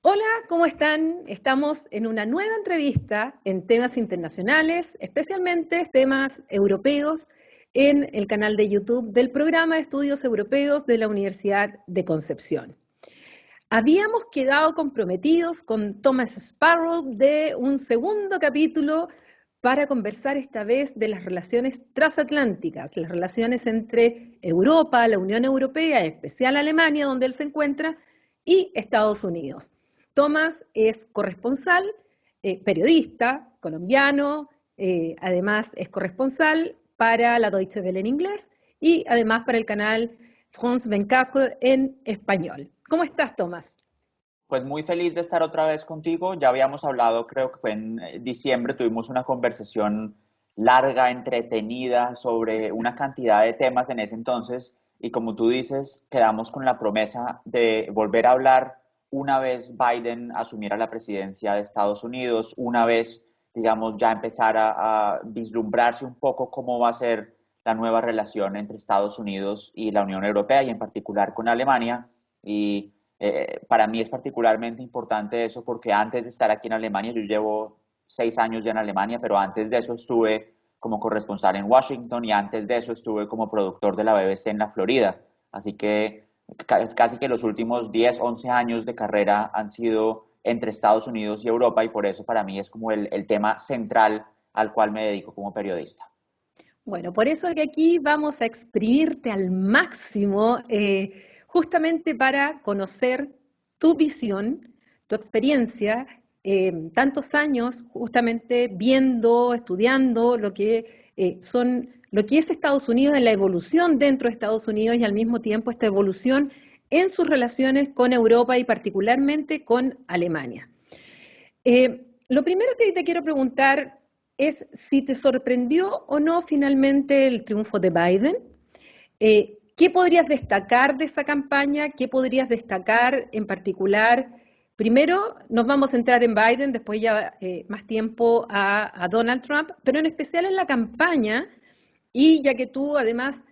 Hola, ¿cómo están? Estamos en una nueva entrevista en temas internacionales, especialmente temas europeos, en el canal de YouTube del Programa de Estudios Europeos de la Universidad de Concepción. Habíamos quedado comprometidos con Thomas Sparrow de un segundo capítulo para conversar esta vez de las relaciones transatlánticas, las relaciones entre Europa, la Unión Europea, en especial Alemania, donde él se encuentra, y Estados Unidos. Thomas es corresponsal, periodista colombiano, además es corresponsal para la Deutsche Welle en inglés y además para el canal France 24 en español. ¿Cómo estás, Tomás? Pues muy feliz de estar otra vez contigo. Ya habíamos hablado, creo que fue en diciembre, tuvimos una conversación larga, entretenida sobre una cantidad de temas en ese entonces y como tú dices, quedamos con la promesa de volver a hablar una vez Biden asumiera la presidencia de Estados Unidos, una vez, digamos, ya empezara a vislumbrarse un poco cómo va a ser la nueva relación entre Estados Unidos y la Unión Europea y en particular con Alemania. Y para mí es particularmente importante eso porque antes de estar aquí en Alemania, yo llevo 6 años ya en Alemania, pero antes de eso estuve como corresponsal en Washington y antes de eso estuve como productor de la BBC en la Florida. Así que casi que los últimos 10, 11 años de carrera han sido entre Estados Unidos y Europa y por eso para mí es como el tema central al cual me dedico como periodista. Bueno, por eso que aquí vamos a exprimirte al máximo, justamente para conocer tu visión, tu experiencia, tantos años justamente viendo, estudiando lo que es Estados Unidos, en la evolución dentro de Estados Unidos y al mismo tiempo esta evolución en sus relaciones con Europa y particularmente con Alemania. Lo primero que te quiero preguntar es si te sorprendió o no finalmente el triunfo de Biden. ¿Qué podrías destacar de esa campaña? ¿Qué podrías destacar en particular? Primero nos vamos a centrar en Biden, después ya más tiempo a Donald Trump, pero en especial en la campaña, y ya que tú además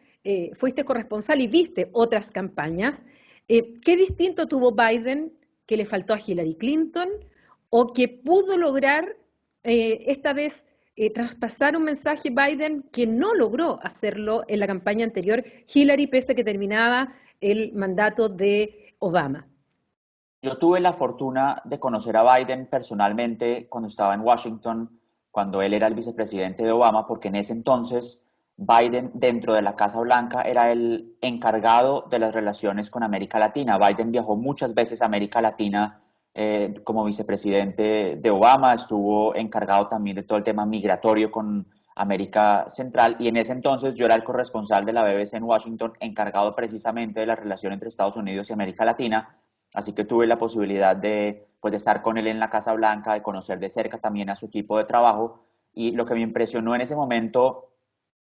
fuiste corresponsal y viste otras campañas, ¿qué distinto tuvo Biden que le faltó a Hillary Clinton o que pudo lograr esta vez traspasar un mensaje Biden que no logró hacerlo en la campaña anterior Hillary, pese a que terminaba el mandato de Obama? Yo tuve la fortuna de conocer a Biden personalmente cuando estaba en Washington, cuando él era el vicepresidente de Obama, porque en ese entonces Biden dentro de la Casa Blanca era el encargado de las relaciones con América Latina. Biden viajó muchas veces a América Latina como vicepresidente de Obama, estuvo encargado también de todo el tema migratorio con América Central y en ese entonces yo era el corresponsal de la BBC en Washington, encargado precisamente de la relación entre Estados Unidos y América Latina. Así que tuve la posibilidad de, pues, de estar con él en la Casa Blanca, de conocer de cerca también a su equipo de trabajo. Y lo que me impresionó en ese momento,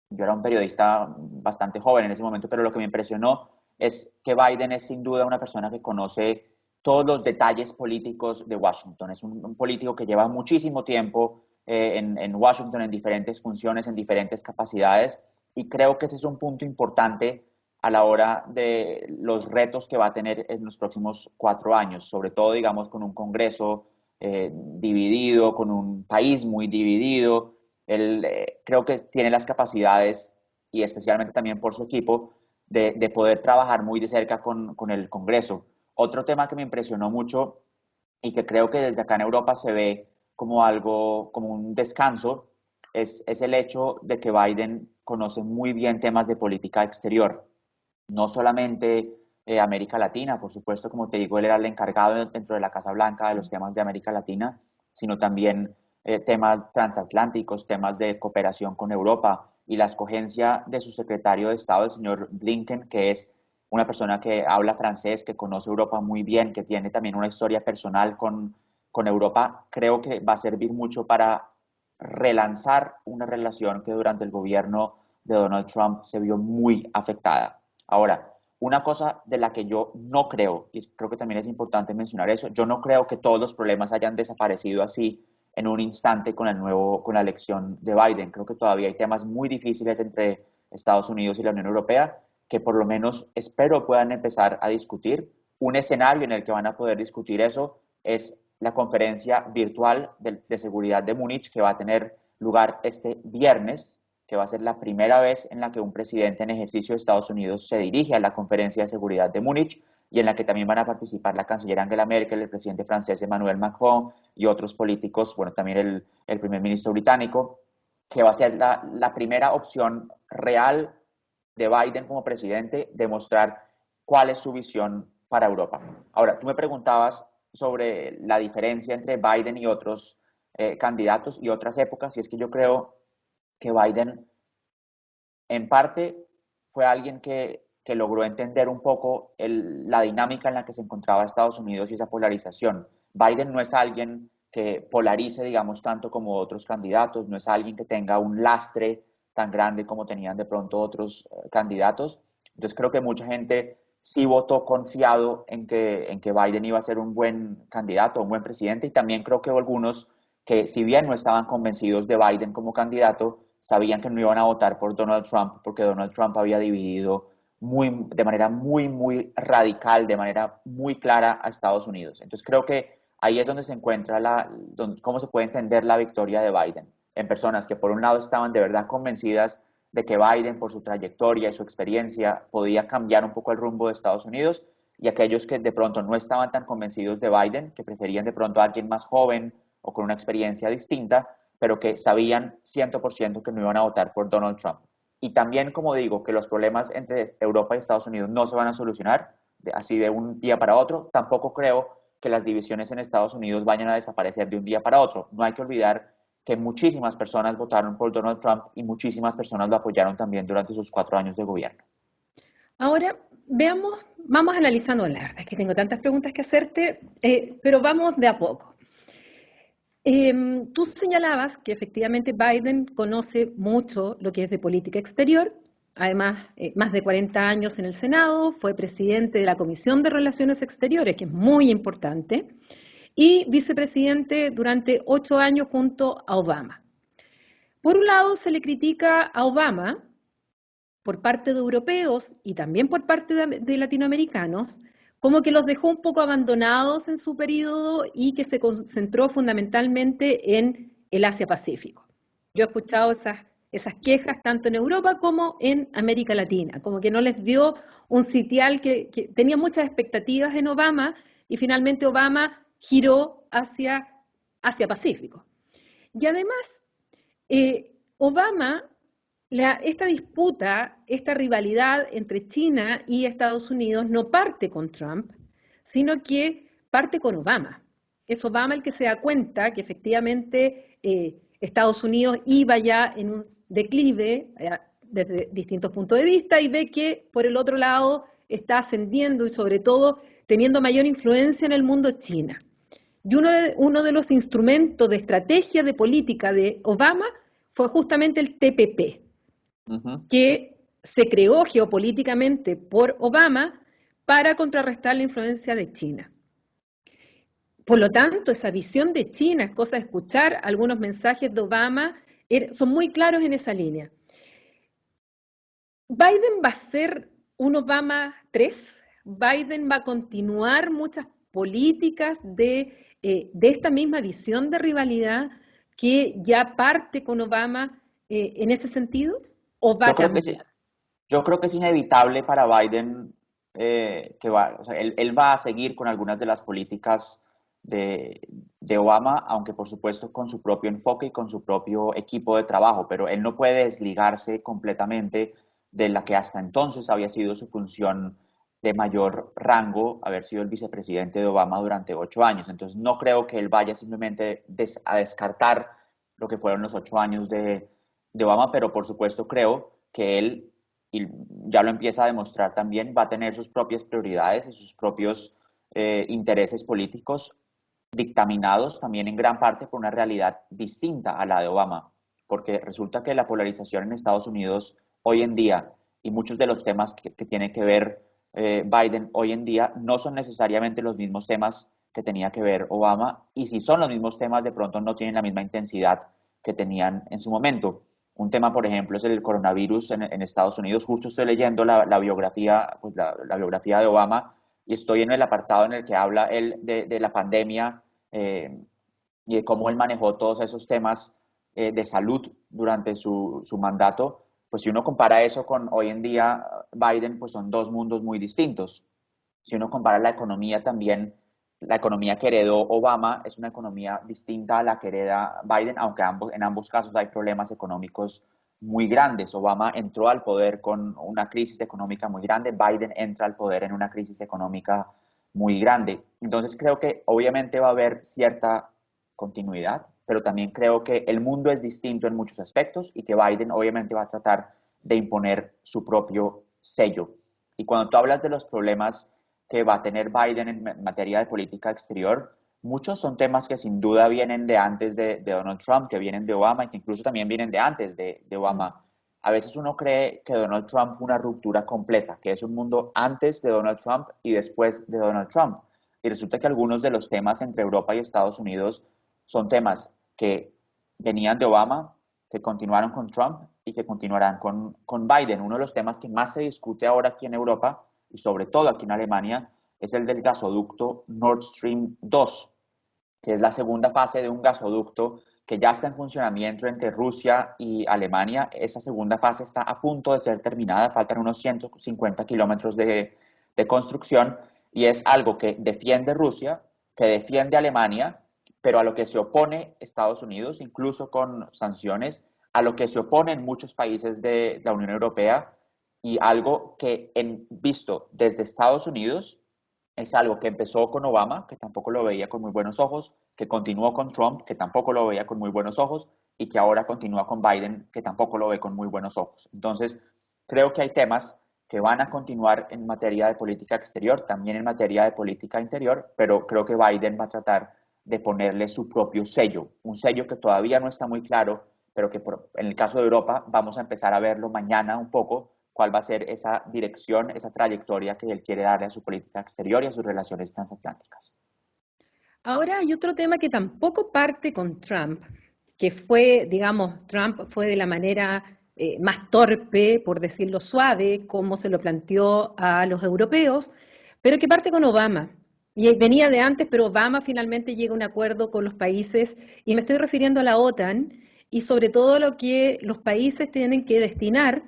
yo era un periodista bastante joven en ese momento, pero lo que me impresionó es que Biden es sin duda una persona que conoce todos los detalles políticos de Washington. Es un político que lleva muchísimo tiempo en Washington, en diferentes funciones, en diferentes capacidades, y creo que ese es un punto importante a la hora de los retos que va a tener en los próximos 4 años, sobre todo, digamos, con un Congreso dividido, con un país muy dividido. Él creo que tiene las capacidades, y especialmente también por su equipo, de poder trabajar muy de cerca con el Congreso. Otro tema que me impresionó mucho y que creo que desde acá en Europa se ve como algo, como un descanso, es el hecho de que Biden conoce muy bien temas de política exterior no solamente América Latina, por supuesto, como te digo, él era el encargado dentro de la Casa Blanca de los temas de América Latina, sino también temas transatlánticos, temas de cooperación con Europa y la escogencia de su secretario de Estado, el señor Blinken, que es una persona que habla francés, que conoce Europa muy bien, que tiene también una historia personal con Europa, creo que va a servir mucho para relanzar una relación que durante el gobierno de Donald Trump se vio muy afectada. Ahora, una cosa de la que yo no creo, y creo que también es importante mencionar eso, yo no creo que todos los problemas hayan desaparecido así en un instante con la elección de Biden. Creo que todavía hay temas muy difíciles entre Estados Unidos y la Unión Europea que por lo menos espero puedan empezar a discutir. Un escenario en el que van a poder discutir eso es la conferencia virtual de seguridad de Múnich, que va a tener lugar este viernes, que va a ser la primera vez en la que un presidente en ejercicio de Estados Unidos se dirige a la conferencia de seguridad de Múnich, y en la que también van a participar la canciller Angela Merkel, el presidente francés Emmanuel Macron y otros políticos, bueno, también el primer ministro británico, que va a ser la primera opción real de Biden como presidente de mostrar cuál es su visión para Europa. Ahora, tú me preguntabas sobre la diferencia entre Biden y otros candidatos y otras épocas, y es que yo creo que Biden en parte fue alguien que logró entender un poco la dinámica en la que se encontraba Estados Unidos y esa polarización. Biden no es alguien que polarice, digamos, tanto como otros candidatos, no es alguien que tenga un lastre tan grande como tenían de pronto otros candidatos. Entonces creo que mucha gente sí votó confiado en que Biden iba a ser un buen candidato, un buen presidente, y también creo que algunos que, si bien no estaban convencidos de Biden como candidato, sabían que no iban a votar por Donald Trump porque Donald Trump había dividido de manera muy radical, de manera muy clara a Estados Unidos. Entonces creo que ahí es donde se encuentra cómo se puede entender la victoria de Biden, en personas que por un lado estaban de verdad convencidas de que Biden, por su trayectoria y su experiencia, podía cambiar un poco el rumbo de Estados Unidos, y aquellos que de pronto no estaban tan convencidos de Biden, que preferían de pronto a alguien más joven o con una experiencia distinta, pero que sabían 100% que no iban a votar por Donald Trump. Y también, como digo, que los problemas entre Europa y Estados Unidos no se van a solucionar así de un día para otro. Tampoco creo que las divisiones en Estados Unidos vayan a desaparecer de un día para otro. No hay que olvidar que muchísimas personas votaron por Donald Trump y muchísimas personas lo apoyaron también durante sus 4 años de gobierno. Ahora, veamos, vamos analizando, la verdad es que tengo tantas preguntas que hacerte, pero vamos de a poco. Tú señalabas que efectivamente Biden conoce mucho lo que es de política exterior, además más de 40 años en el Senado, fue presidente de la Comisión de Relaciones Exteriores, que es muy importante, y vicepresidente durante 8 años junto a Obama. Por un lado, se le critica a Obama por parte de europeos y también por parte de latinoamericanos, como que los dejó un poco abandonados en su periodo y que se concentró fundamentalmente en el Asia-Pacífico. Yo he escuchado esas quejas tanto en Europa como en América Latina, como que no les dio un sitial que tenía muchas expectativas en Obama y finalmente Obama giró hacia Asia-Pacífico. Y además, Obama, esta disputa, esta rivalidad entre China y Estados Unidos no parte con Trump, sino que parte con Obama. Es Obama el que se da cuenta que efectivamente Estados Unidos iba ya en un declive desde distintos puntos de vista y ve que por el otro lado está ascendiendo y sobre todo teniendo mayor influencia en el mundo China. Y uno de los instrumentos de estrategia de política de Obama fue justamente el TPP, que se creó geopolíticamente por Obama para contrarrestar la influencia de China. Por lo tanto, esa visión de China, es cosa de escuchar algunos mensajes de Obama, son muy claros en esa línea. ¿Biden va a ser un Obama 3? ¿Biden va a continuar muchas políticas de esta misma visión de rivalidad que ya parte con Obama en ese sentido? ¿O va a cambiar? Yo creo que es inevitable para Biden o sea, él va a seguir con algunas de las políticas de Obama, aunque por supuesto con su propio enfoque y con su propio equipo de trabajo, pero él no puede desligarse completamente de la que hasta entonces había sido su función de mayor rango, haber sido el vicepresidente de Obama durante 8 años. Entonces no creo que él vaya simplemente a descartar lo que fueron los 8 años de Obama, pero por supuesto creo que él, y ya lo empieza a demostrar también, va a tener sus propias prioridades y sus propios intereses políticos dictaminados también en gran parte por una realidad distinta a la de Obama, porque resulta que la polarización en Estados Unidos hoy en día y muchos de los temas que tiene que ver Biden hoy en día no son necesariamente los mismos temas que tenía que ver Obama, y si son los mismos temas de pronto no tienen la misma intensidad que tenían en su momento. Un tema, por ejemplo, es el coronavirus en Estados Unidos. Justo estoy leyendo la biografía, pues la biografía de Obama, y estoy en el apartado en el que habla él de la pandemia y de cómo él manejó todos esos temas de salud durante su mandato, pues si uno compara eso con hoy en día Biden, pues son dos mundos muy distintos. Si uno compara la economía también, la economía que heredó Obama es una economía distinta a la que hereda Biden, aunque en ambos casos hay problemas económicos muy grandes. Obama entró al poder con una crisis económica muy grande, Biden entra al poder en una crisis económica muy grande. Entonces creo que obviamente va a haber cierta continuidad, pero también creo que el mundo es distinto en muchos aspectos y que Biden obviamente va a tratar de imponer su propio sello. Y cuando tú hablas de los problemas que va a tener Biden en materia de política exterior, muchos son temas que sin duda vienen de antes de Donald Trump, que vienen de Obama y que incluso también vienen de antes de Obama. A veces uno cree que Donald Trump fue una ruptura completa, que es un mundo antes de Donald Trump y después de Donald Trump. Y resulta que algunos de los temas entre Europa y Estados Unidos son temas que venían de Obama, que continuaron con Trump y que continuarán con Biden. Uno de los temas que más se discute ahora aquí en Europa y sobre todo aquí en Alemania es el del gasoducto Nord Stream 2, que es la segunda fase de un gasoducto que ya está en funcionamiento entre Rusia y Alemania. Esa segunda fase está a punto de ser terminada, faltan unos 150 kilómetros de construcción y es algo que defiende Rusia, que defiende Alemania, pero a lo que se opone Estados Unidos, incluso con sanciones, a lo que se oponen muchos países de la Unión Europea y algo que visto desde Estados Unidos es algo que empezó con Obama, que tampoco lo veía con muy buenos ojos, que continuó con Trump, que tampoco lo veía con muy buenos ojos, y que ahora continúa con Biden, que tampoco lo ve con muy buenos ojos. Entonces, creo que hay temas que van a continuar en materia de política exterior, también en materia de política interior, pero creo que Biden va a tratar de ponerle su propio sello, un sello que todavía no está muy claro, pero que en el caso de Europa vamos a empezar a verlo mañana un poco, cuál va a ser esa dirección, esa trayectoria que él quiere darle a su política exterior y a sus relaciones transatlánticas. Ahora hay otro tema que tampoco parte con Trump, que fue, digamos, Trump fue de la manera más torpe, por decirlo suave, como se lo planteó a los europeos, pero que parte con Obama. Y venía de antes, pero Obama finalmente llega a un acuerdo con los países, y me estoy refiriendo a la OTAN, y sobre todo lo que los países tienen que destinar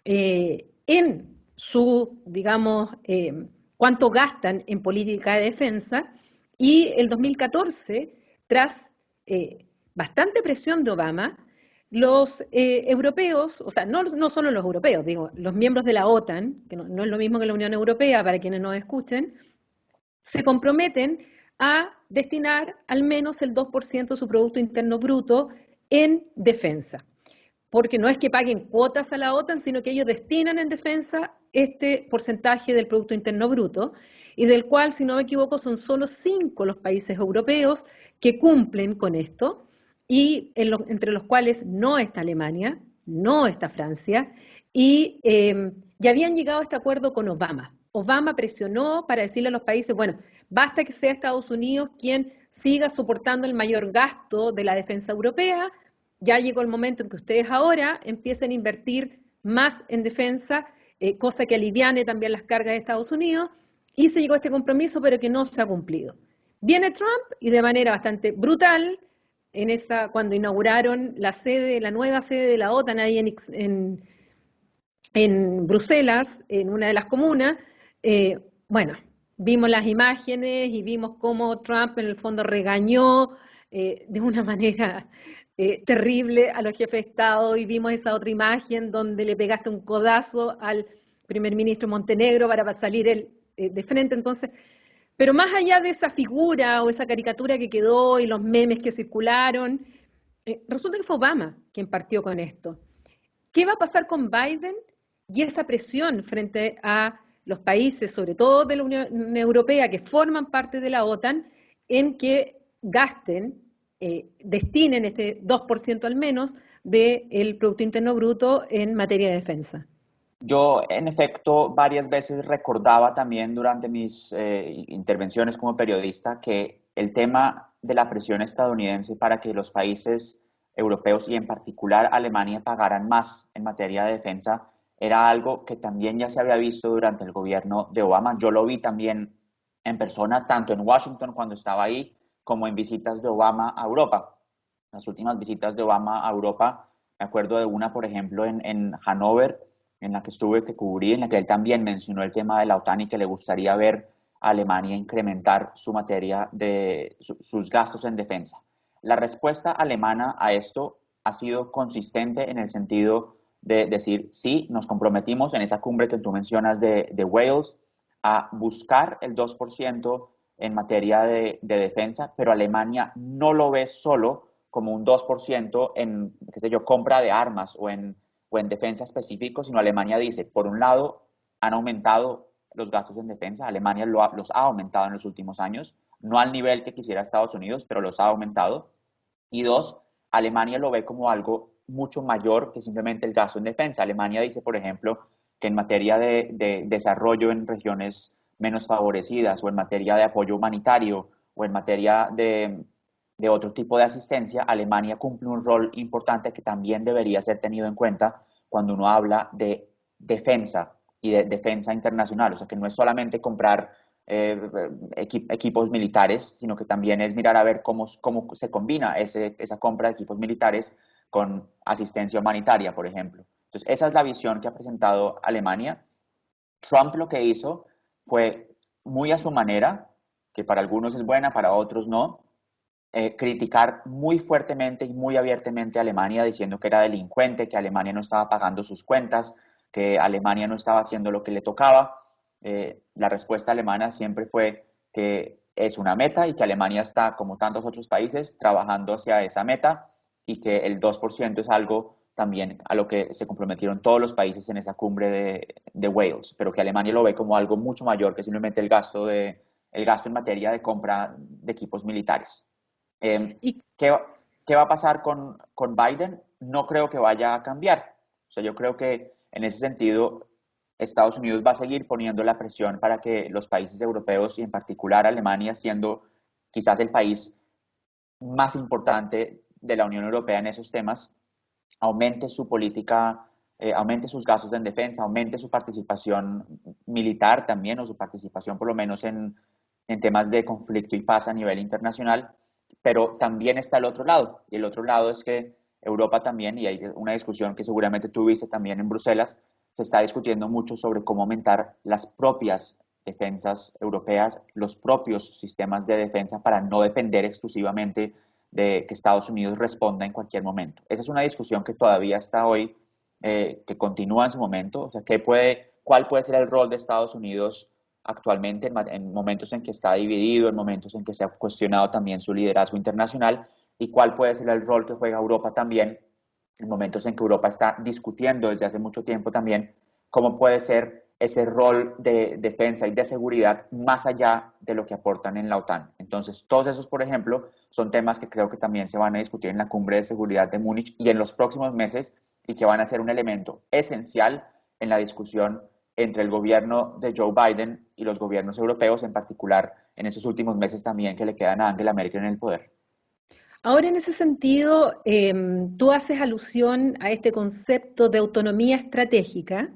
en su, digamos, cuánto gastan en política de defensa, y el 2014, tras bastante presión de Obama, los europeos, o sea, no solo los europeos, digo, los miembros de la OTAN, que no es lo mismo que la Unión Europea para quienes nos escuchen, se comprometen a destinar al menos el 2% de su Producto Interno Bruto en defensa. Porque no es que paguen cuotas a la OTAN, sino que ellos destinan en defensa este porcentaje del Producto Interno Bruto, y del cual, si no me equivoco, son solo 5 los países europeos que cumplen con esto, y entre los cuales no está Alemania, no está Francia, y ya habían llegado a este acuerdo con Obama. Obama presionó para decirle a los países, bueno, basta que sea Estados Unidos quien siga soportando el mayor gasto de la defensa europea, ya llegó el momento en que ustedes ahora empiecen a invertir más en defensa, cosa que aliviane también las cargas de Estados Unidos, y se llegó a este compromiso, pero que no se ha cumplido. Viene Trump y de manera bastante brutal, cuando inauguraron la nueva sede de la OTAN ahí en Bruselas, en una de las comunas, bueno, vimos las imágenes y vimos cómo Trump en el fondo regañó de una manera terrible a los jefes de Estado, y vimos esa otra imagen donde le pegaste un codazo al primer ministro Montenegro para salir él de frente. Entonces, pero más allá de esa figura o esa caricatura que quedó y los memes que circularon, resulta que fue Obama quien partió con esto. ¿Qué va a pasar con Biden y esa presión frente a los países, sobre todo de la Unión Europea, que forman parte de la OTAN, en que gasten, destinen este 2% al menos del Producto Interno Bruto en materia de defensa? Yo, en efecto, varias veces recordaba también durante mis intervenciones como periodista que el tema de la presión estadounidense para que los países europeos y en particular Alemania pagaran más en materia de defensa era algo que también ya se había visto durante el gobierno de Obama. Yo lo vi también en persona, tanto en Washington cuando estaba ahí, como en visitas de Obama a Europa. Las últimas visitas de Obama a Europa, me acuerdo de una, por ejemplo, en Hannover, en la que estuve, que cubrí, en la que él también mencionó el tema de la OTAN y que le gustaría ver a Alemania incrementar su materia de sus gastos en defensa. La respuesta alemana a esto ha sido consistente en el sentido de decir, sí, nos comprometimos en esa cumbre que tú mencionas de Wales a buscar el 2% en materia de defensa, pero Alemania no lo ve solo como un 2% en, qué sé yo, compra de armas o en defensa específico, sino Alemania dice, por un lado, han aumentado los gastos en defensa, Alemania los ha aumentado en los últimos años, no al nivel que quisiera Estados Unidos, pero los ha aumentado. Y dos, Alemania lo ve como algo mucho mayor que simplemente el gasto en defensa. Alemania dice, por ejemplo, que en materia de desarrollo en regiones menos favorecidas o en materia de apoyo humanitario o en materia de otro tipo de asistencia, Alemania cumple un rol importante que también debería ser tenido en cuenta cuando uno habla de defensa y de defensa internacional. O sea, que no es solamente comprar equipos militares, sino que también es mirar a ver cómo se combina esa compra de equipos militares con asistencia humanitaria, por ejemplo. Entonces, esa es la visión que ha presentado Alemania. Trump lo que hizo fue muy a su manera, que para algunos es buena, para otros no, criticar muy fuertemente y muy abiertamente a Alemania, diciendo que era delincuente, que Alemania no estaba pagando sus cuentas, que Alemania no estaba haciendo lo que le tocaba. La respuesta alemana siempre fue que es una meta y que Alemania está, como tantos otros países, trabajando hacia esa meta y que el 2% es algo también a lo que se comprometieron todos los países en esa cumbre de Wales, pero que Alemania lo ve como algo mucho mayor que simplemente el gasto en materia de compra de equipos militares. Y ¿Qué, ¿Qué va a pasar con Biden? No creo que vaya a cambiar. O sea, yo creo que en ese sentido Estados Unidos va a seguir poniendo la presión para que los países europeos y en particular Alemania, siendo quizás el país más importante de la Unión Europea en esos temas, aumente su política, aumente sus gastos en defensa, aumente su participación militar también o su participación por lo menos en temas de conflicto y paz a nivel internacional. Pero también está el otro lado, y el otro lado es que Europa también, y hay una discusión que seguramente tú viste también en Bruselas, se está discutiendo mucho sobre cómo aumentar las propias defensas europeas, los propios sistemas de defensa para no depender exclusivamente de que Estados Unidos responda en cualquier momento. Esa es una discusión que todavía está hoy, que continúa en su momento, o sea, ¿cuál puede ser el rol de Estados Unidos actualmente en momentos en que está dividido, en momentos en que se ha cuestionado también su liderazgo internacional y cuál puede ser el rol que juega Europa también en momentos en que Europa está discutiendo desde hace mucho tiempo también cómo puede ser ese rol de defensa y de seguridad más allá de lo que aportan en la OTAN. Entonces, todos esos, por ejemplo, son temas que creo que también se van a discutir en la cumbre de seguridad de Múnich y en los próximos meses y que van a ser un elemento esencial en la discusión entre el gobierno de Joe Biden y los gobiernos europeos, en particular en esos últimos meses también que le quedan a Angela Merkel en el poder. ahora en ese sentido, tú haces alusión a este concepto de autonomía estratégica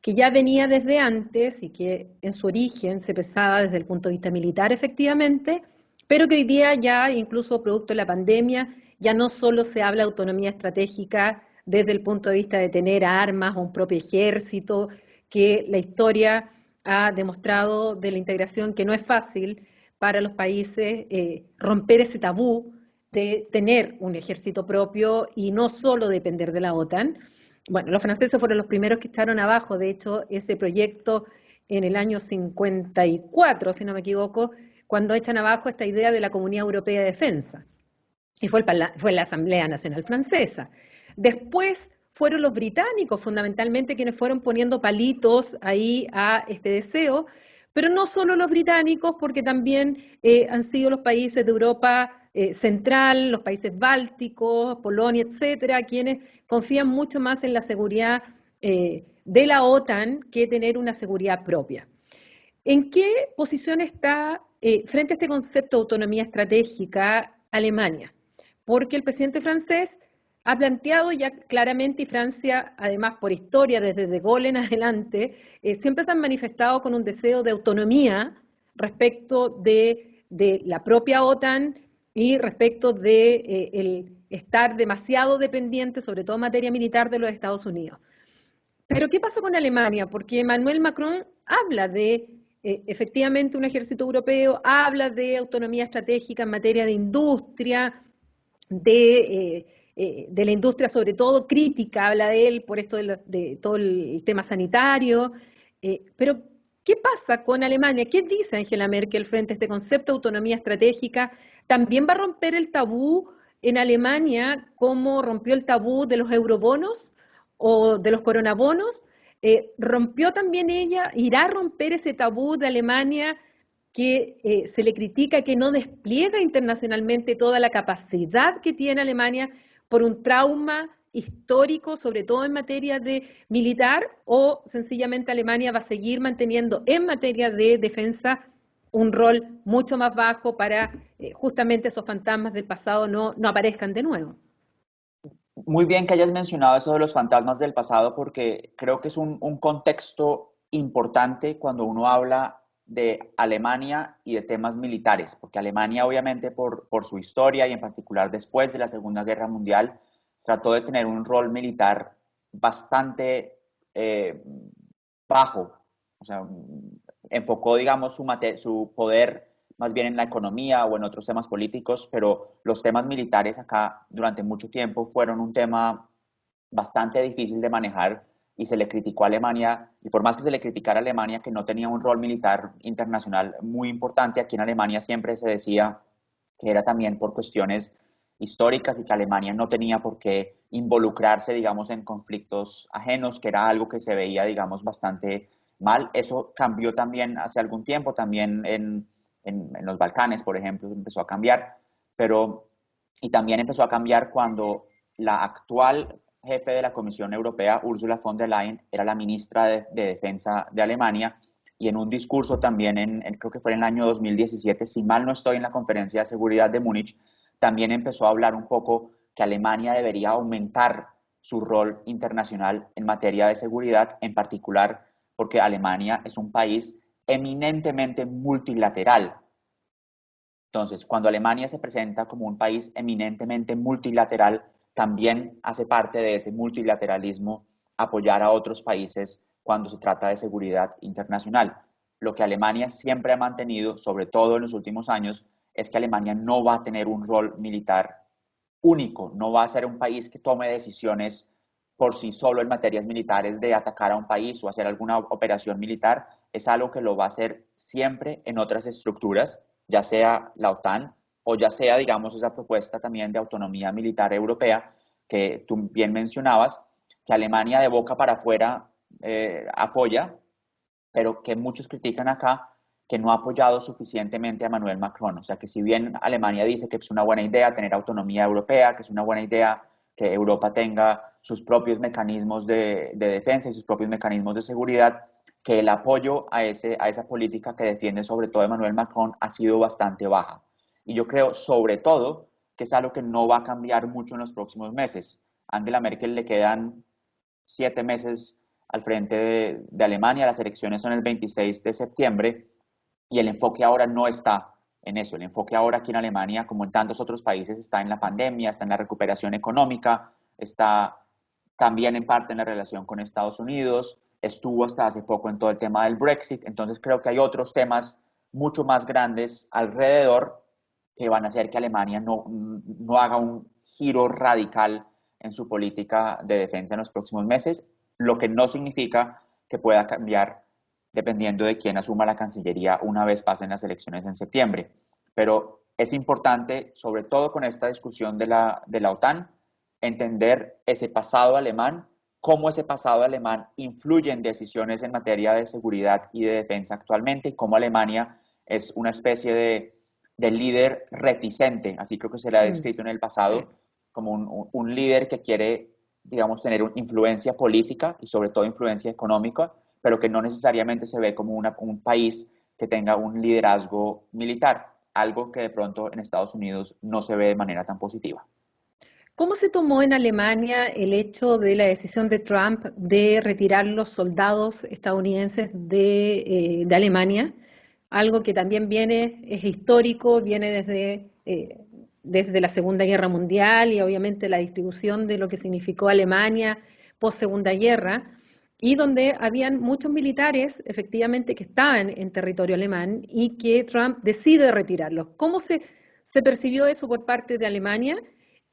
que ya venía desde antes y que en su origen se pensaba desde el punto de vista militar efectivamente, pero que hoy día ya, incluso producto de la pandemia, ya no solo se habla de autonomía estratégica desde el punto de vista de tener armas o un propio ejército, que la historia ha demostrado de la integración que no es fácil para los países romper ese tabú de tener un ejército propio y no solo depender de la OTAN. Bueno, los franceses fueron los primeros que echaron abajo, de hecho, ese proyecto en el año 54, si no me equivoco, cuando echan abajo esta idea de la Comunidad Europea de Defensa. Y fue la Asamblea Nacional Francesa. Después fueron los británicos, fundamentalmente, quienes fueron poniendo palitos ahí a este deseo, pero no solo los británicos, porque también han sido los países de Europa central, los países bálticos, Polonia, etcétera, quienes confían mucho más en la seguridad de la OTAN que tener una seguridad propia. ¿En qué posición está frente a este concepto de autonomía estratégica Alemania? Porque el presidente francés ha planteado ya claramente, y Francia, además por historia, desde De Gaulle en adelante, siempre se han manifestado con un deseo de autonomía respecto de la propia OTAN y respecto de el estar demasiado dependiente, sobre todo en materia militar, de los Estados Unidos. Pero ¿qué pasa con Alemania? Porque Emmanuel Macron habla de efectivamente un ejército europeo, habla de autonomía estratégica en materia de industria, de la industria sobre todo crítica, habla de él por esto de todo el tema sanitario, pero ¿qué pasa con Alemania? ¿Qué dice Angela Merkel frente a este concepto de autonomía estratégica? ¿También va a romper el tabú en Alemania como rompió el tabú de los eurobonos o de los coronabonos? ¿Rompió también ella, irá a romper ese tabú de Alemania que se le critica que no despliega internacionalmente toda la capacidad que tiene Alemania por un trauma histórico, sobre todo en materia de militar, o sencillamente Alemania va a seguir manteniendo en materia de defensa un rol mucho más bajo para justamente esos fantasmas del pasado no aparezcan de nuevo? Muy bien que hayas mencionado eso de los fantasmas del pasado porque creo que es un contexto importante cuando uno habla de Alemania y de temas militares, porque Alemania obviamente por su historia y en particular después de la Segunda Guerra Mundial trató de tener un rol militar bastante bajo, o sea, enfocó digamos su poder más bien en la economía o en otros temas políticos, pero los temas militares acá durante mucho tiempo fueron un tema bastante difícil de manejar y se le criticó a Alemania, y por más que se le criticara a Alemania que no tenía un rol militar internacional muy importante, aquí en Alemania siempre se decía que era también por cuestiones históricas y que Alemania no tenía por qué involucrarse, digamos, en conflictos ajenos, que era algo que se veía, digamos, bastante mal. Eso cambió también hace algún tiempo, también en los Balcanes, por ejemplo, empezó a cambiar, pero y también empezó a cambiar cuando la actual jefe de la Comisión Europea, Ursula von der Leyen, era la ministra de Defensa de Alemania, y en un discurso también, creo que fue en el año 2017, si mal no estoy, en la Conferencia de Seguridad de Múnich, también empezó a hablar un poco que Alemania debería aumentar su rol internacional en materia de seguridad, en particular porque Alemania es un país eminentemente multilateral. Entonces, cuando Alemania se presenta como un país eminentemente multilateral, también hace parte de ese multilateralismo apoyar a otros países cuando se trata de seguridad internacional. Lo que Alemania siempre ha mantenido, sobre todo en los últimos años, es que Alemania no va a tener un rol militar único, no va a ser un país que tome decisiones por sí solo en materias militares de atacar a un país o hacer alguna operación militar, es algo que lo va a hacer siempre en otras estructuras, ya sea la OTAN o ya sea, digamos, esa propuesta también de autonomía militar europea que tú bien mencionabas, que Alemania de boca para afuera apoya, pero que muchos critican acá que no ha apoyado suficientemente a Emmanuel Macron. O sea, que si bien Alemania dice que es una buena idea tener autonomía europea, que es una buena idea que Europa tenga sus propios mecanismos de defensa y sus propios mecanismos de seguridad, que el apoyo a esa política que defiende sobre todo Emmanuel Macron ha sido bastante baja. Y yo creo sobre todo que es algo que no va a cambiar mucho en los próximos meses. A Angela Merkel le quedan 7 meses al frente de Alemania, las elecciones son el 26 de septiembre y el enfoque ahora no está en eso. El enfoque ahora aquí en Alemania, como en tantos otros países, está en la pandemia, está en la recuperación económica, está también en parte en la relación con Estados Unidos, estuvo hasta hace poco en todo el tema del Brexit. Entonces creo que hay otros temas mucho más grandes alrededor que van a hacer que Alemania no haga un giro radical en su política de defensa en los próximos meses, lo que no significa que pueda cambiar dependiendo de quién asuma la Cancillería una vez pasen las elecciones en septiembre. Pero es importante, sobre todo con esta discusión de la OTAN, entender ese pasado alemán, cómo ese pasado alemán influye en decisiones en materia de seguridad y de defensa actualmente, y cómo Alemania es una especie de líder reticente, así creo que se le ha descrito en el pasado, como un líder que quiere, digamos, tener una influencia política y sobre todo influencia económica, pero que no necesariamente se ve como un país que tenga un liderazgo militar, algo que de pronto en Estados Unidos no se ve de manera tan positiva. ¿Cómo se tomó en Alemania el hecho de la decisión de Trump de retirar los soldados estadounidenses de Alemania? algo que también viene, es histórico, viene desde la Segunda Guerra Mundial y obviamente la distribución de lo que significó Alemania post Segunda Guerra, y donde habían muchos militares efectivamente que estaban en territorio alemán y que Trump decide retirarlos. ¿Cómo se percibió eso por parte de Alemania?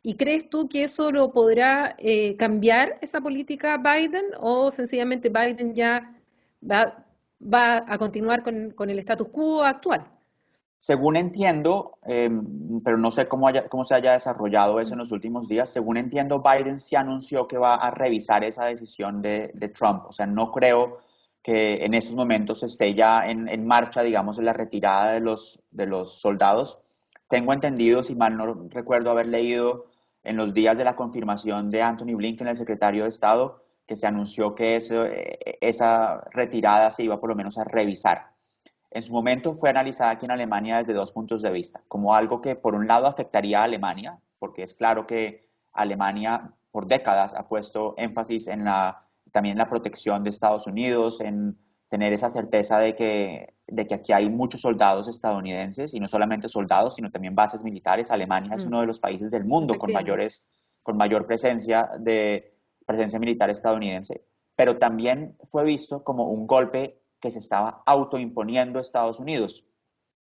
¿Y crees tú que eso lo podrá cambiar esa política Biden o sencillamente Biden ya va, va a continuar con el status quo actual? Según entiendo, pero no sé cómo se haya desarrollado eso en los últimos días, según entiendo, Biden sí anunció que va a revisar esa decisión de Trump. O sea, no creo que en estos momentos esté ya en marcha, digamos, en la retirada de los soldados. Tengo entendido, si mal no recuerdo haber leído en los días de la confirmación de Anthony Blinken, el secretario de Estado, que se anunció que esa retirada se iba por lo menos a revisar. En su momento fue analizada aquí en Alemania desde dos puntos de vista, como algo que por un lado afectaría a Alemania, porque es claro que Alemania por décadas ha puesto énfasis también en la protección de Estados Unidos, en tener esa certeza de que aquí hay muchos soldados estadounidenses, y no solamente soldados, sino también bases militares. Alemania es uno de los países del mundo Efectivamente. con mayor presencia militar estadounidense, pero también fue visto como un golpe que se estaba autoimponiendo Estados Unidos,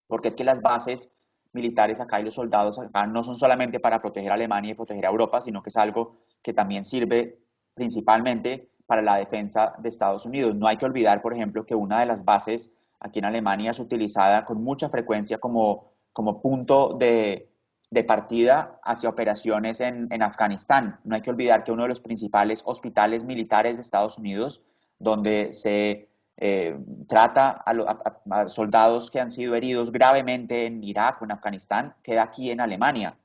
porque es que las bases militares acá y los soldados acá no son solamente para proteger a Alemania y proteger a Europa, sino que es algo que también sirve principalmente para la defensa de Estados Unidos. No hay que olvidar, por ejemplo, que una de las bases aquí en Alemania es utilizada con mucha frecuencia como punto de partida hacia operaciones en Afganistán. No hay que olvidar que uno de los principales hospitales militares de Estados Unidos, donde se trata a soldados que han sido heridos gravemente en Irak o en Afganistán, queda aquí en Alemania.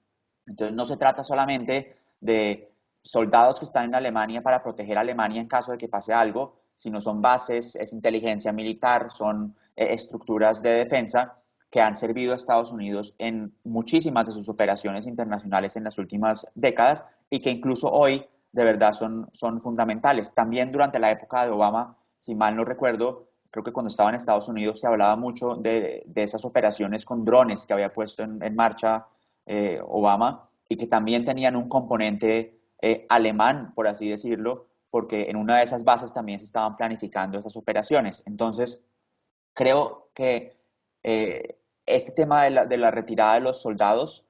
Entonces no se trata solamente de soldados que están en Alemania para proteger a Alemania en caso de que pase algo, sino son bases, es inteligencia militar, son estructuras de defensa que han servido a Estados Unidos en muchísimas de sus operaciones internacionales en las últimas décadas y que incluso hoy de verdad son fundamentales. También durante la época de Obama, si mal no recuerdo, creo que cuando estaba en Estados Unidos se hablaba mucho de esas operaciones con drones que había puesto en marcha Obama, y que también tenían un componente alemán, por así decirlo, porque en una de esas bases también se estaban planificando esas operaciones. Entonces, creo que este tema de la retirada de los soldados,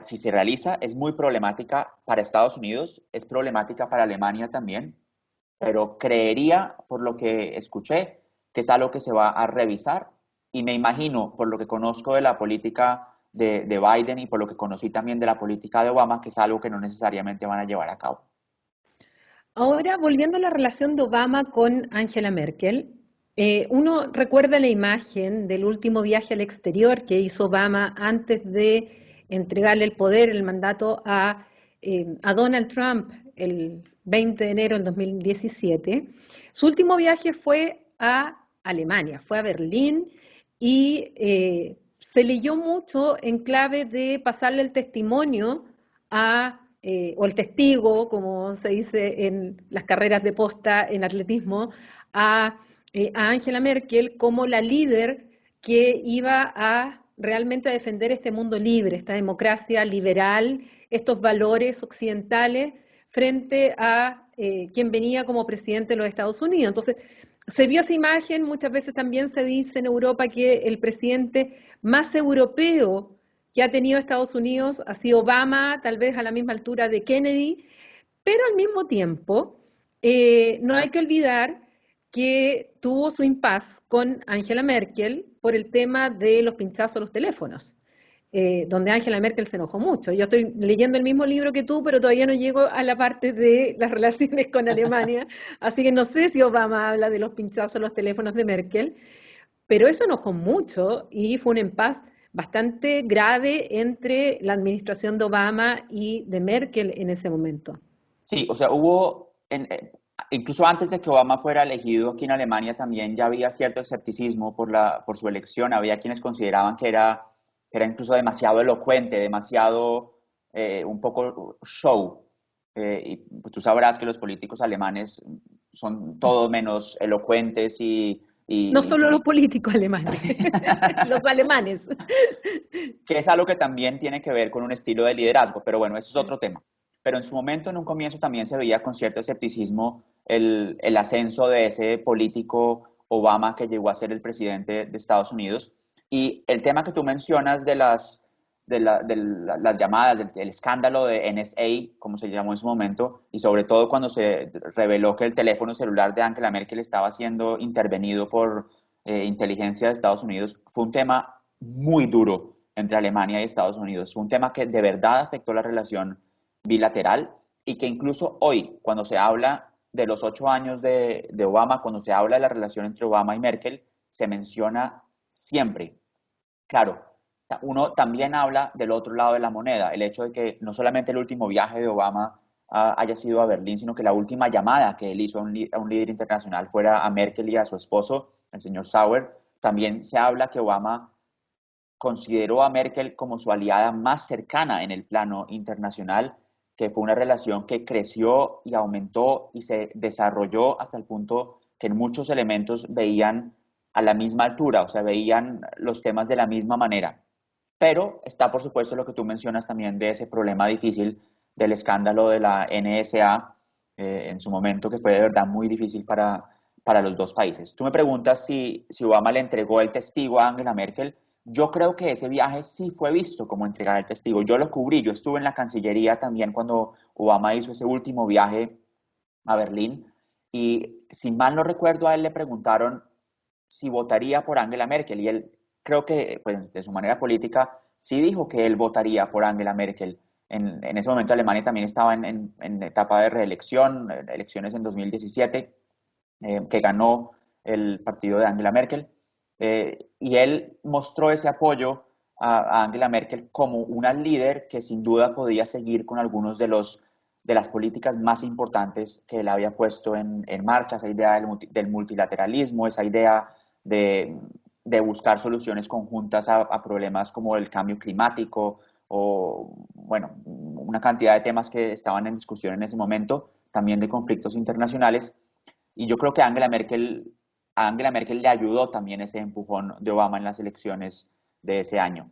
si se realiza, es muy problemática para Estados Unidos, es problemática para Alemania también, pero creería, por lo que escuché, que es algo que se va a revisar, y me imagino, por lo que conozco de la política de Biden y por lo que conocí también de la política de Obama, que es algo que no necesariamente van a llevar a cabo. Ahora, volviendo a la relación de Obama con Angela Merkel, uno recuerda la imagen del último viaje al exterior que hizo Obama antes de entregarle el poder, el mandato a Donald Trump el 20 de enero del 2017. Su último viaje fue a Alemania, fue a Berlín y se leyó mucho en clave de pasarle el testimonio o el testigo, como se dice en las carreras de posta en atletismo, a Angela Merkel como la líder que iba a realmente a defender este mundo libre, esta democracia liberal, estos valores occidentales frente a quien venía como presidente de los Estados Unidos. Entonces, se vio esa imagen, muchas veces también se dice en Europa que el presidente más europeo que ha tenido Estados Unidos ha sido Obama, tal vez a la misma altura de Kennedy, pero al mismo tiempo no hay que olvidar que tuvo su impas con Angela Merkel por el tema de los pinchazos a los teléfonos, donde Angela Merkel se enojó mucho. Yo estoy leyendo el mismo libro que tú, pero todavía no llego a la parte de las relaciones con Alemania, así que no sé si Obama habla de los pinchazos a los teléfonos de Merkel, pero eso enojó mucho y fue un impasse bastante grave entre la administración de Obama y de Merkel en ese momento. Sí, o sea, incluso antes de que Obama fuera elegido aquí en Alemania, también ya había cierto escepticismo por su elección. Había quienes consideraban que era incluso demasiado elocuente, demasiado, un poco show. Y pues, tú sabrás que los políticos alemanes son todo menos elocuentes y No solo los políticos alemanes, los alemanes. Que es algo que también tiene que ver con un estilo de liderazgo, pero bueno, eso es otro tema. Pero en su momento, en un comienzo, también se veía con cierto escepticismo el ascenso de ese político Obama que llegó a ser el presidente de Estados Unidos. Y el tema que tú mencionas de las llamadas, del escándalo de NSA, como se llamó en su momento, y sobre todo cuando se reveló que el teléfono celular de Angela Merkel estaba siendo intervenido por inteligencia de Estados Unidos, fue un tema muy duro entre Alemania y Estados Unidos. Fue un tema que de verdad afectó la relación bilateral y que incluso hoy, cuando se habla de los 8 años de Obama, cuando se habla de la relación entre Obama y Merkel, se menciona siempre. Claro, uno también habla del otro lado de la moneda, el hecho de que no solamente el último viaje de Obama haya sido a Berlín, sino que la última llamada que él hizo a un líder internacional fuera a Merkel y a su esposo, el señor Sauer. También se habla que Obama consideró a Merkel como su aliada más cercana en el plano internacional, que fue una relación que creció y aumentó y se desarrolló hasta el punto que en muchos elementos veían a la misma altura, o sea, veían los temas de la misma manera. Pero está, por supuesto, lo que tú mencionas también de ese problema difícil del escándalo de la NSA en su momento, que fue de verdad muy difícil para los dos países. Tú me preguntas si Obama le entregó el testigo a Angela Merkel. Yo creo que ese viaje sí fue visto como entregar el testigo. Yo lo cubrí, yo estuve en la Cancillería también cuando Obama hizo ese último viaje a Berlín y si mal no recuerdo a él le preguntaron si votaría por Angela Merkel y él creo que pues, de su manera política sí dijo que él votaría por Angela Merkel. En ese momento Alemania también estaba en etapa de reelección, elecciones en 2017, que ganó el partido de Angela Merkel. Y él mostró ese apoyo a Angela Merkel como una líder que sin duda podía seguir con algunos de las políticas más importantes que él había puesto en marcha, esa idea del multilateralismo, esa idea de buscar soluciones conjuntas a problemas como el cambio climático o, bueno, una cantidad de temas que estaban en discusión en ese momento, también de conflictos internacionales. Y yo creo que a Angela Merkel le ayudó también ese empujón de Obama en las elecciones de ese año.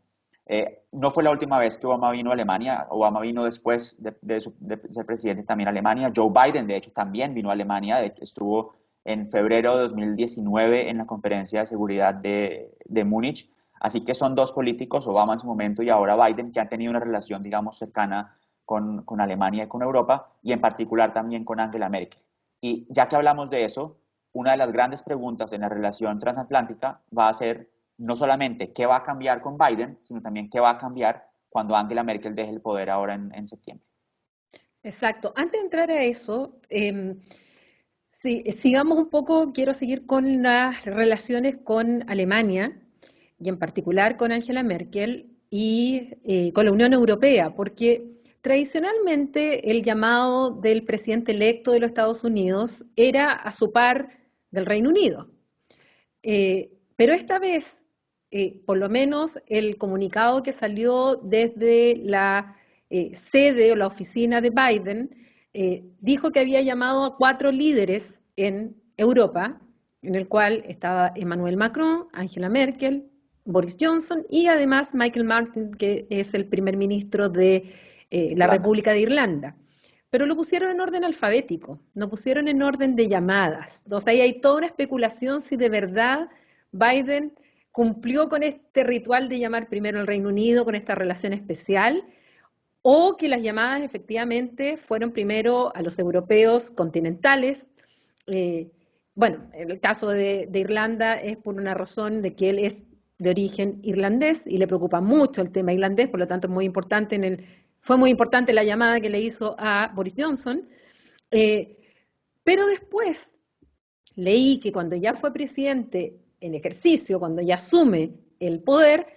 No fue la última vez que Obama vino a Alemania. Obama vino después de ser presidente también a Alemania. Joe Biden, de hecho, también vino a Alemania. De hecho, estuvo en febrero de 2019 en la conferencia de seguridad de Múnich. Así que son dos políticos, Obama en su momento y ahora Biden, que han tenido una relación, digamos, cercana con Alemania y con Europa, y en particular también con Angela Merkel. Y ya que hablamos de eso, una de las grandes preguntas en la relación transatlántica va a ser no solamente qué va a cambiar con Biden, sino también qué va a cambiar cuando Angela Merkel deje el poder ahora en septiembre. Exacto. Antes de entrar a eso, sigamos un poco, quiero seguir con las relaciones con Alemania y en particular con Angela Merkel y con la Unión Europea, porque tradicionalmente el llamado del presidente electo de los Estados Unidos era a su par del Reino Unido. Pero esta vez, por lo menos el comunicado que salió desde la sede o la oficina de Biden, dijo que había llamado a 4 líderes en Europa, en el cual estaba Emmanuel Macron, Angela Merkel, Boris Johnson y además Michael Martin, que es el primer ministro de la Irlanda. República de Irlanda. Pero lo pusieron en orden alfabético, no pusieron en orden de llamadas. Entonces ahí hay toda una especulación si de verdad Biden cumplió con este ritual de llamar primero al Reino Unido con esta relación especial, o que las llamadas efectivamente fueron primero a los europeos continentales. Eh, bueno, en el caso de Irlanda es por una razón de que él es de origen irlandés y le preocupa mucho el tema irlandés, por lo tanto es muy importante fue muy importante la llamada que le hizo a Boris Johnson. Pero después leí que cuando ya fue presidente en ejercicio, cuando ya asume el poder,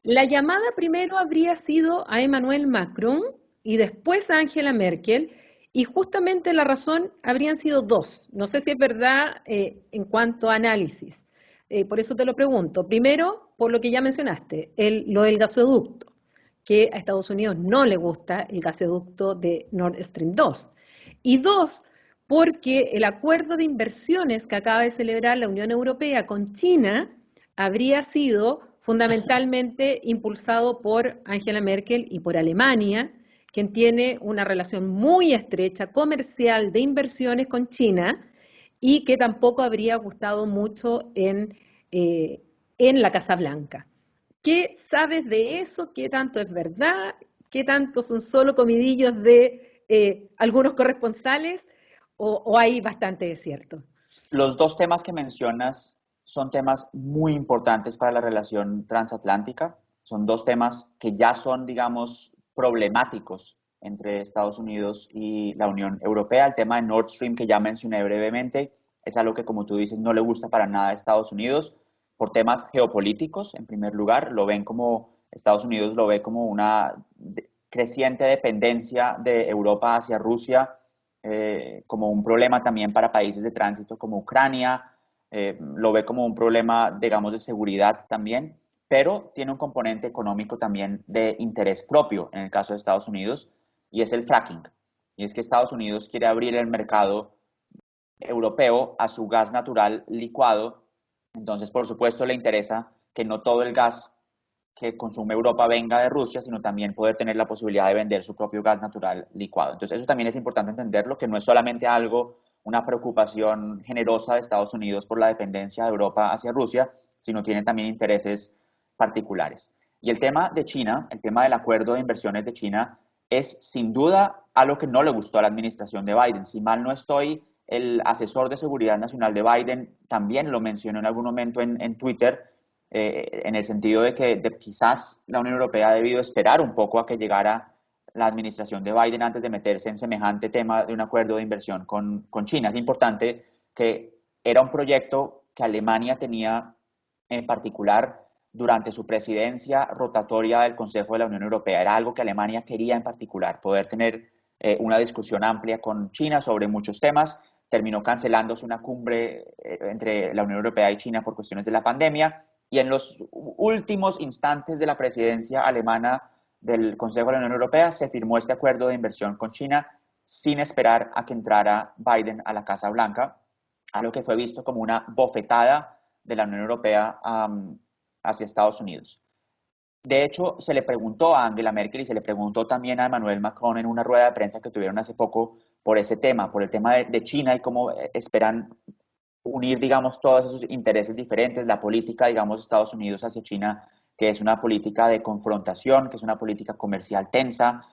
la llamada primero habría sido a Emmanuel Macron y después a Angela Merkel, y justamente la razón habrían sido 2. No sé si es verdad en cuanto a análisis. Por eso te lo pregunto. Primero, por lo que ya mencionaste, lo del gasoducto, que a Estados Unidos no le gusta el gasoducto de Nord Stream 2. Y 2, porque el acuerdo de inversiones que acaba de celebrar la Unión Europea con China habría sido fundamentalmente impulsado por Angela Merkel y por Alemania, quien tiene una relación muy estrecha comercial de inversiones con China y que tampoco habría gustado mucho en la Casa Blanca. ¿Qué sabes de eso? ¿Qué tanto es verdad? ¿Qué tanto son solo comidillos de algunos corresponsales? ¿O hay bastante desierto? Los dos temas que mencionas son temas muy importantes para la relación transatlántica. Son dos temas que ya son, digamos, problemáticos entre Estados Unidos y la Unión Europea. El tema de Nord Stream, que ya mencioné brevemente, es algo que, como tú dices, no le gusta para nada a Estados Unidos por temas geopolíticos, en primer lugar. Estados Unidos lo ve como una creciente dependencia de Europa hacia Rusia, como un problema también para países de tránsito como Ucrania, lo ve como un problema, digamos, de seguridad también, pero tiene un componente económico también de interés propio en el caso de Estados Unidos, y es el fracking. Y es que Estados Unidos quiere abrir el mercado europeo a su gas natural licuado, entonces por supuesto le interesa que no todo el gas que consume Europa venga de Rusia, sino también poder tener la posibilidad de vender su propio gas natural licuado. Entonces, eso también es importante entenderlo, que no es solamente algo, una preocupación generosa de Estados Unidos por la dependencia de Europa hacia Rusia, sino tiene también intereses particulares. Y el tema de China, el tema del acuerdo de inversiones de China, es sin duda algo que no le gustó a la administración de Biden. Si mal no estoy, el asesor de seguridad nacional de Biden también lo mencionó en algún momento en Twitter, en el sentido de que quizás la Unión Europea ha debido esperar un poco a que llegara la administración de Biden antes de meterse en semejante tema de un acuerdo de inversión con China. Es importante que era un proyecto que Alemania tenía en particular durante su presidencia rotatoria del Consejo de la Unión Europea. Era algo que Alemania quería en particular, poder tener una discusión amplia con China sobre muchos temas. Terminó cancelándose una cumbre entre la Unión Europea y China por cuestiones de la pandemia, y en los últimos instantes de la presidencia alemana del Consejo de la Unión Europea se firmó este acuerdo de inversión con China sin esperar a que entrara Biden a la Casa Blanca, a lo que fue visto como una bofetada de la Unión Europea hacia Estados Unidos. De hecho, se le preguntó a Angela Merkel y se le preguntó también a Emmanuel Macron en una rueda de prensa que tuvieron hace poco por ese tema, por el tema de China y cómo esperan unir, digamos, todos esos intereses diferentes, la política, digamos, de Estados Unidos hacia China, que es una política de confrontación, que es una política comercial tensa,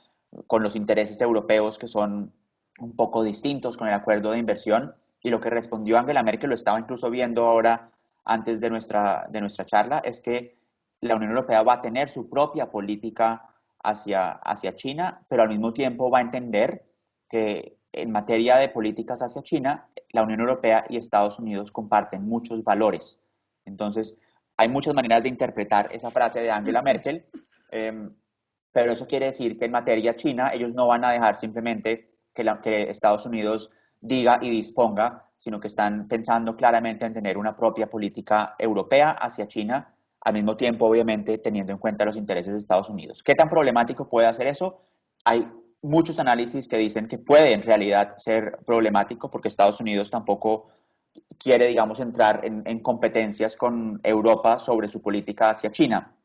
con los intereses europeos que son un poco distintos con el acuerdo de inversión. Y lo que respondió Angela Merkel, lo estaba incluso viendo ahora antes de nuestra charla, es que la Unión Europea va a tener su propia política hacia China, pero al mismo tiempo va a entender que en materia de políticas hacia China, la Unión Europea y Estados Unidos comparten muchos valores. Entonces, hay muchas maneras de interpretar esa frase de Angela Merkel, pero eso quiere decir que en materia china ellos no van a dejar simplemente que Estados Unidos diga y disponga, sino que están pensando claramente en tener una propia política europea hacia China, al mismo tiempo, obviamente, teniendo en cuenta los intereses de Estados Unidos. ¿Qué tan problemático puede hacer eso? Hay muchos análisis que dicen que puede en realidad ser problemático porque Estados Unidos tampoco quiere, digamos, entrar en competencias con Europa sobre su política hacia China,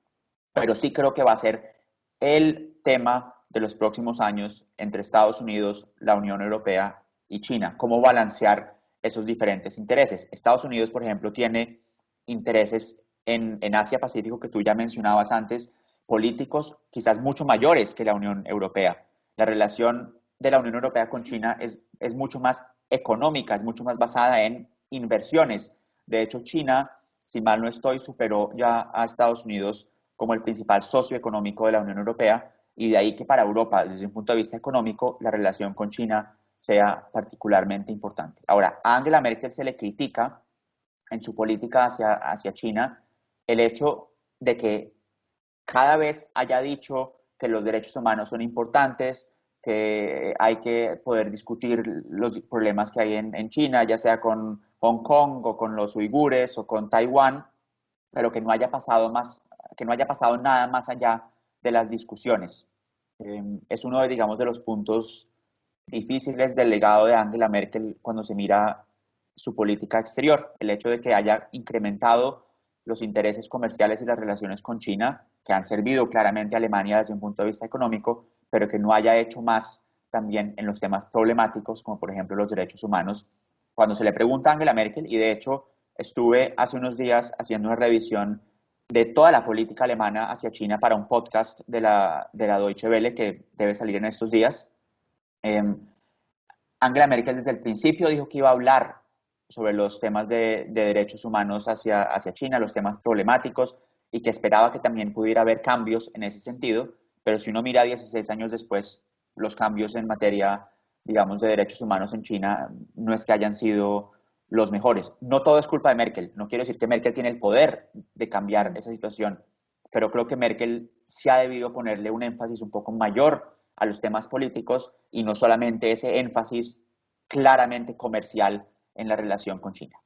pero sí creo que va a ser el tema de los próximos años entre Estados Unidos, la Unión Europea y China, cómo balancear esos diferentes intereses. Estados Unidos, por ejemplo, tiene intereses en Asia-Pacífico que tú ya mencionabas antes, políticos quizás mucho mayores que la Unión Europea. La relación de la Unión Europea con China es mucho más económica, es mucho más basada en inversiones. De hecho, China, si mal no estoy, superó ya a Estados Unidos como el principal socio económico de la Unión Europea, y de ahí que para Europa, desde un punto de vista económico, la relación con China sea particularmente importante. Ahora, a Angela Merkel se le critica en su política hacia China el hecho de que cada vez haya dicho que los derechos humanos son importantes, que hay que poder discutir los problemas que hay en China, ya sea con Hong Kong o con los uigures o con Taiwán, pero que no haya pasado que no haya pasado nada más allá de las discusiones. Es uno de, digamos, de los puntos difíciles del legado de Angela Merkel cuando se mira su política exterior. El hecho de que haya incrementado los intereses comerciales y las relaciones con China, que han servido claramente a Alemania desde un punto de vista económico, pero que no haya hecho más también en los temas problemáticos, como por ejemplo los derechos humanos. Cuando se le pregunta a Angela Merkel, y de hecho estuve hace unos días haciendo una revisión de toda la política alemana hacia China para un podcast de la Deutsche Welle que debe salir en estos días. Eh, Angela Merkel desde el principio dijo que iba a hablar sobre los temas de derechos humanos hacia China, los temas problemáticos, y que esperaba que también pudiera haber cambios en ese sentido, pero si uno mira 16 años después, los cambios en materia, digamos, de derechos humanos en China no es que hayan sido los mejores. No todo es culpa de Merkel, no quiero decir que Merkel tiene el poder de cambiar esa situación, pero creo que Merkel sí ha debido ponerle un énfasis un poco mayor a los temas políticos y no solamente ese énfasis claramente comercial en la relación con China.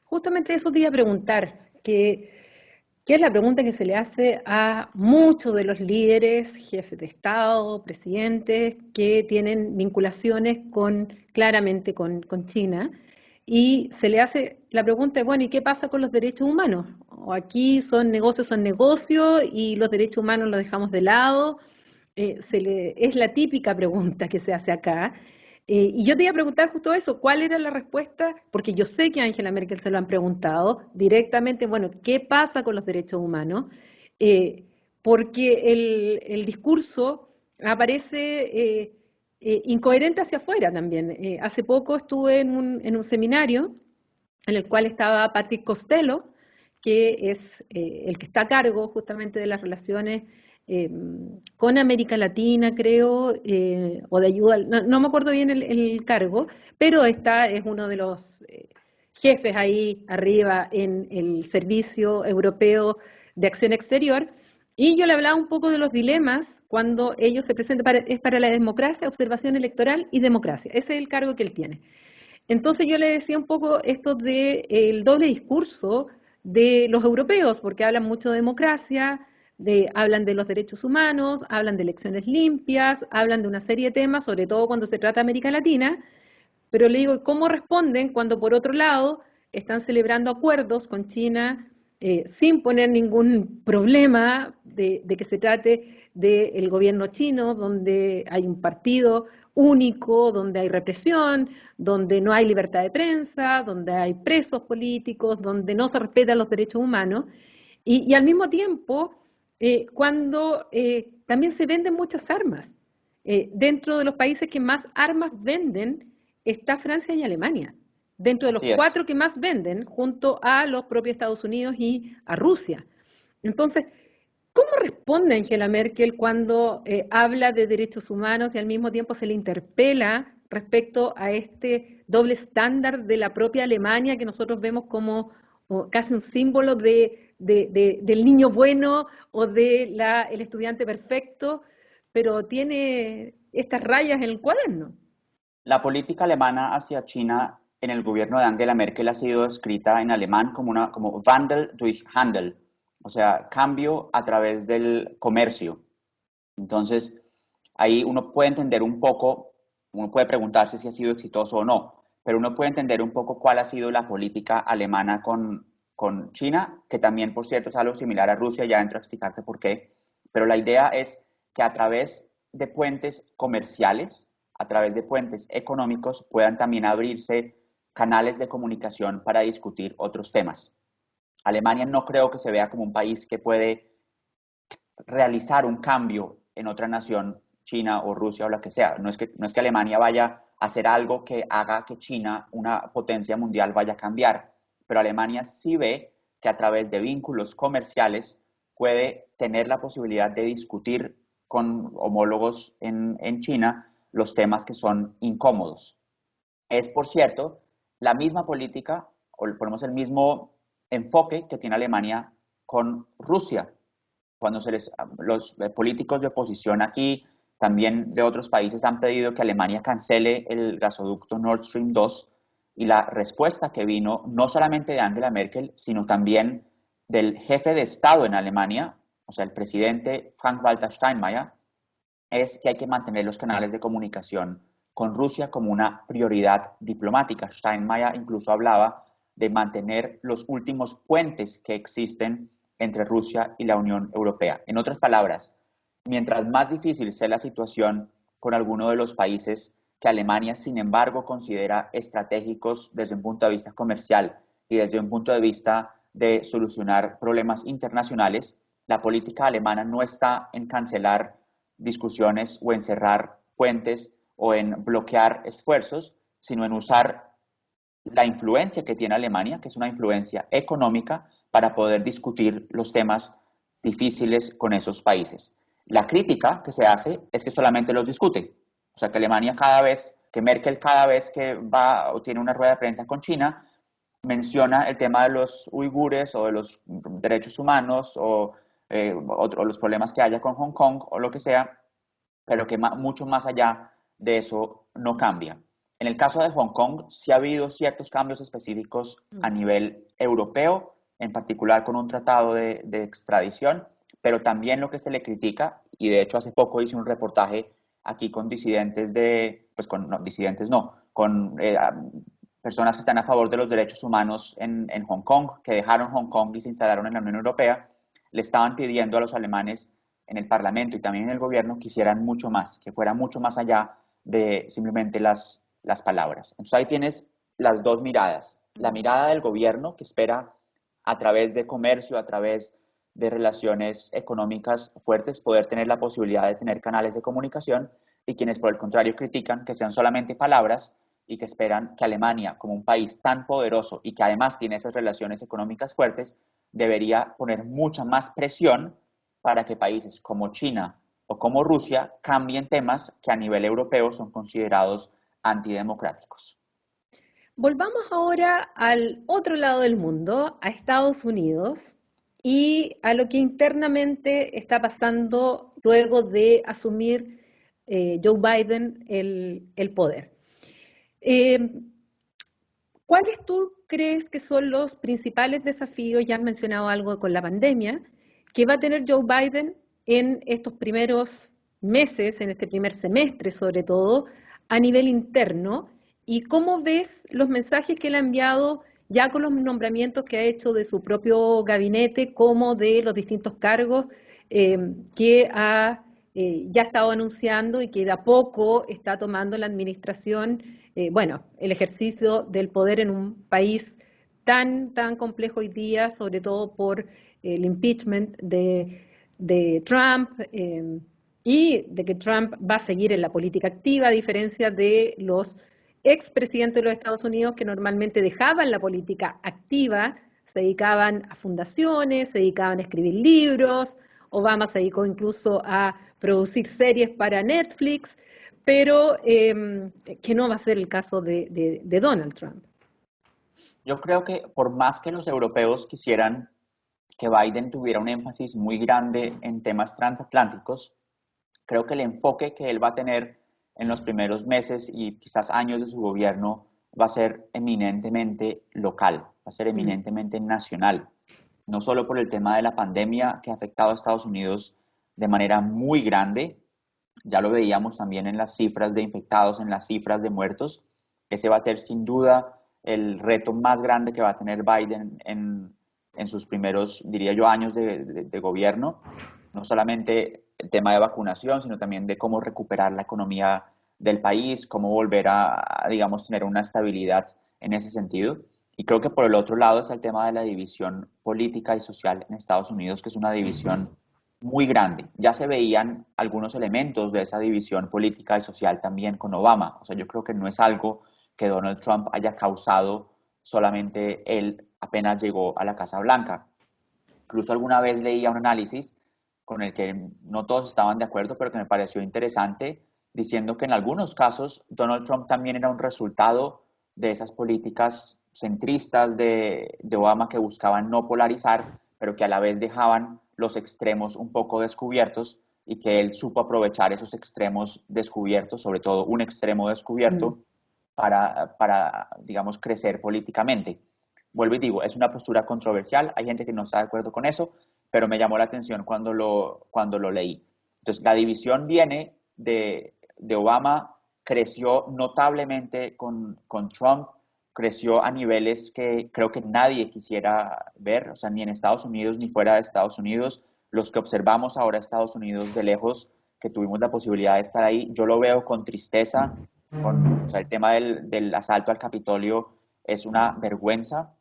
Justamente eso te iba a preguntar, que es la pregunta que se le hace a muchos de los líderes, jefes de Estado, presidentes, que tienen vinculaciones claramente con China. Y se le hace la pregunta, bueno, ¿y qué pasa con los derechos humanos? O aquí son negocios y los derechos humanos los dejamos de lado. Es la típica pregunta que se hace acá. Y yo te iba a preguntar justo eso, ¿cuál era la respuesta? Porque yo sé que a Angela Merkel se lo han preguntado directamente, bueno, ¿qué pasa con los derechos humanos? Eh, Porque el discurso aparece incoherente hacia afuera también. Hace poco estuve en un seminario en el cual estaba Patrick Costello, que es el que está a cargo justamente de las relaciones eh, con América Latina, creo, o de ayuda, no me acuerdo bien el cargo, pero es uno de los jefes ahí arriba en el Servicio Europeo de Acción Exterior, y yo le hablaba un poco de los dilemas cuando ellos se presentan, es para la democracia, observación electoral y democracia, ese es el cargo que él tiene. Entonces yo le decía un poco esto del doble discurso de los europeos, porque hablan mucho de democracia, hablan de los derechos humanos, hablan de elecciones limpias, hablan de una serie de temas, sobre todo cuando se trata de América Latina, pero le digo, ¿cómo responden cuando por otro lado están celebrando acuerdos con China sin poner ningún problema de que se trate del gobierno chino, donde hay un partido único, donde hay represión, donde no hay libertad de prensa, donde hay presos políticos, donde no se respetan los derechos humanos? Y al mismo tiempo, cuando también se venden muchas armas. Dentro de los países que más armas venden está Francia y Alemania, dentro de los Así es. cuatro que más venden, junto a los propios Estados Unidos y a Rusia. Entonces, ¿cómo responde Angela Merkel cuando habla de derechos humanos y al mismo tiempo se le interpela respecto a este doble estándar de la propia Alemania que nosotros vemos como casi un símbolo del niño bueno o del el estudiante perfecto, pero tiene estas rayas en el cuaderno? La política alemana hacia China en el gobierno de Angela Merkel ha sido escrita en alemán como Wandel durch Handel, o sea, cambio a través del comercio. Entonces, ahí uno puede entender un poco, uno puede preguntarse si ha sido exitoso o no, pero uno puede entender un poco cuál ha sido la política alemana con China, que también, por cierto, es algo similar a Rusia, ya entro a explicarte por qué, pero la idea es que a través de puentes comerciales, a través de puentes económicos, puedan también abrirse canales de comunicación para discutir otros temas. Alemania no creo que se vea como un país que puede realizar un cambio en otra nación, China o Rusia o la que sea. No es que Alemania vaya a hacer algo que haga que China, una potencia mundial, vaya a cambiar, pero Alemania sí ve que a través de vínculos comerciales puede tener la posibilidad de discutir con homólogos en China los temas que son incómodos. Es, por cierto, la misma política, o ponemos el mismo enfoque que tiene Alemania con Rusia. Cuando los políticos de oposición aquí, también de otros países, han pedido que Alemania cancele el gasoducto Nord Stream 2, y la respuesta que vino no solamente de Angela Merkel, sino también del jefe de Estado en Alemania, o sea, el presidente Frank-Walter Steinmeier, es que hay que mantener los canales de comunicación con Rusia como una prioridad diplomática. Steinmeier incluso hablaba de mantener los últimos puentes que existen entre Rusia y la Unión Europea. En otras palabras, mientras más difícil sea la situación con alguno de los países que Alemania, sin embargo, considera estratégicos desde un punto de vista comercial y desde un punto de vista de solucionar problemas internacionales, la política alemana no está en cancelar discusiones o en cerrar puentes o en bloquear esfuerzos, sino en usar la influencia que tiene Alemania, que es una influencia económica, para poder discutir los temas difíciles con esos países. La crítica que se hace es que solamente los discute. O sea, que Alemania cada vez, que Merkel cada vez que va o tiene una rueda de prensa con China, menciona el tema de los uigures o de los derechos humanos o los problemas que haya con Hong Kong o lo que sea, pero que mucho más allá de eso no cambia. En el caso de Hong Kong, sí ha habido ciertos cambios específicos a nivel europeo, en particular con un tratado de extradición, pero también lo que se le critica, y de hecho hace poco hice un reportaje aquí con disidentes con personas que están a favor de los derechos humanos en Hong Kong, que dejaron Hong Kong y se instalaron en la Unión Europea, le estaban pidiendo a los alemanes en el Parlamento y también en el gobierno que hicieran mucho más, que fuera mucho más allá de simplemente las palabras. Entonces ahí tienes las dos miradas. La mirada del gobierno, que espera a través de comercio, a través de relaciones económicas fuertes, poder tener la posibilidad de tener canales de comunicación, y quienes por el contrario critican que sean solamente palabras y que esperan que Alemania, como un país tan poderoso y que además tiene esas relaciones económicas fuertes, debería poner mucha más presión para que países como China o como Rusia cambien temas que a nivel europeo son considerados antidemocráticos. Volvamos ahora al otro lado del mundo, a Estados Unidos, y a lo que internamente está pasando luego de asumir Joe Biden el poder. ¿Cuáles tú crees que son los principales desafíos? Ya has mencionado algo con la pandemia, que va a tener Joe Biden en estos primeros meses, en este primer semestre sobre todo, a nivel interno, y cómo ves los mensajes que él ha enviado ya con los nombramientos que ha hecho de su propio gabinete, como de los distintos cargos que ya ha estado anunciando y que de a poco está tomando la administración, el ejercicio del poder en un país tan complejo hoy día, sobre todo por el impeachment de Trump y de que Trump va a seguir en la política activa, a diferencia de los expresidentes de los Estados Unidos que normalmente dejaban la política activa, se dedicaban a fundaciones, se dedicaban a escribir libros. Obama se dedicó incluso a producir series para Netflix, pero que no va a ser el caso de Donald Trump. Yo creo que por más que los europeos quisieran que Biden tuviera un énfasis muy grande en temas transatlánticos, creo que el enfoque que él va a tener en los primeros meses y quizás años de su gobierno va a ser eminentemente local, va a ser eminentemente nacional, no solo por el tema de la pandemia que ha afectado a Estados Unidos de manera muy grande, ya lo veíamos también en las cifras de infectados, en las cifras de muertos. Ese va a ser sin duda el reto más grande que va a tener Biden en sus primeros, diría yo, años de gobierno. No solamente el tema de vacunación, sino también de cómo recuperar la economía del país, cómo volver digamos, tener una estabilidad en ese sentido. Y creo que por el otro lado está el tema de la división política y social en Estados Unidos, que es una división muy grande. Ya se veían algunos elementos de esa división política y social también con Obama. O sea, yo creo que no es algo que Donald Trump haya causado solamente él apenas llegó a la Casa Blanca. Incluso alguna vez leía un análisis con el que no todos estaban de acuerdo, pero que me pareció interesante, diciendo que en algunos casos Donald Trump también era un resultado de esas políticas centristas de Obama que buscaban no polarizar, pero que a la vez dejaban los extremos un poco descubiertos, y que él supo aprovechar esos extremos descubiertos, sobre todo un extremo descubierto, digamos, crecer políticamente. Vuelvo y digo, es una postura controversial, hay gente que no está de acuerdo con eso, pero me llamó la atención cuando lo leí. Entonces, la división viene de Obama creció notablemente con Trump, creció a niveles que creo que nadie quisiera ver, o sea, ni en Estados Unidos ni fuera de Estados Unidos. Los que observamos ahora Estados Unidos de lejos, que tuvimos la posibilidad de estar ahí, yo lo veo con tristeza, o sea, el tema del asalto al Capitolio es una vergüenza.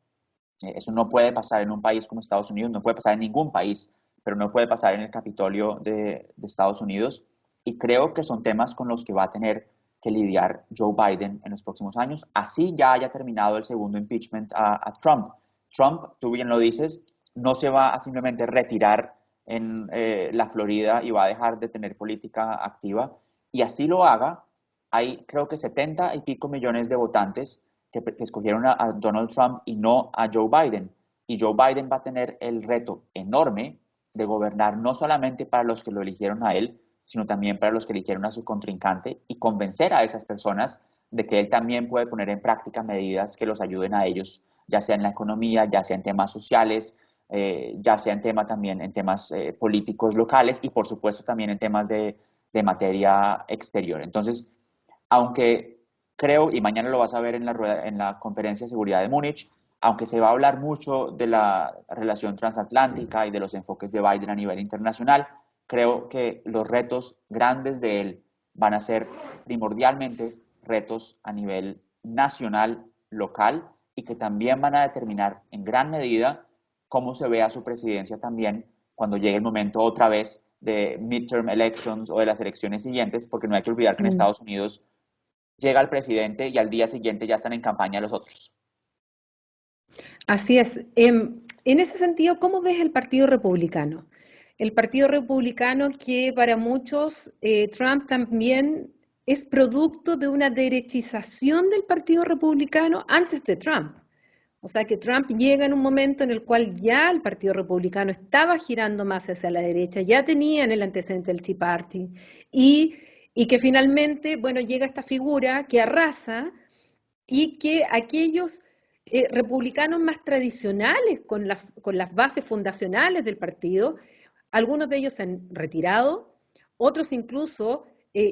Eso no puede pasar en un país como Estados Unidos, no puede pasar en ningún país, pero no puede pasar en el Capitolio de Estados Unidos. Y creo que son temas con los que va a tener que lidiar Joe Biden en los próximos años, así ya haya terminado el segundo impeachment a Trump. Trump, tú bien lo dices, no se va a simplemente retirar en la Florida y va a dejar de tener política activa. Y así lo haga, hay creo que 70 y pico millones de votantes que escogieron a Donald Trump y no a Joe Biden. Y Joe Biden va a tener el reto enorme de gobernar no solamente para los que lo eligieron a él, sino también para los que eligieron a su contrincante y convencer a esas personas de que él también puede poner en práctica medidas que los ayuden a ellos, ya sea en la economía, ya sea en temas sociales, ya sea en tema también en temas políticos locales y por supuesto también en temas de materia exterior. Entonces, aunque creo, y mañana lo vas a ver en la conferencia de seguridad de Múnich, aunque se va a hablar mucho de la relación transatlántica y de los enfoques de Biden a nivel internacional, creo que los retos grandes de él van a ser primordialmente retos a nivel nacional, local, y que también van a determinar en gran medida cómo se vea su presidencia también cuando llegue el momento otra vez de midterm elections o de las elecciones siguientes, porque no hay que olvidar que en Estados Unidos llega el presidente y al día siguiente ya están en campaña los otros. Así es. En ese sentido, ¿cómo ves el Partido Republicano? El Partido Republicano que para muchos Trump también es producto de una derechización del Partido Republicano antes de Trump. O sea que Trump llega en un momento en el cual ya el Partido Republicano estaba girando más hacia la derecha, ya tenían el antecedente del Tea Party y, y que finalmente, bueno, llega esta figura que arrasa y que aquellos republicanos más tradicionales con las bases fundacionales del partido, algunos de ellos se han retirado, otros incluso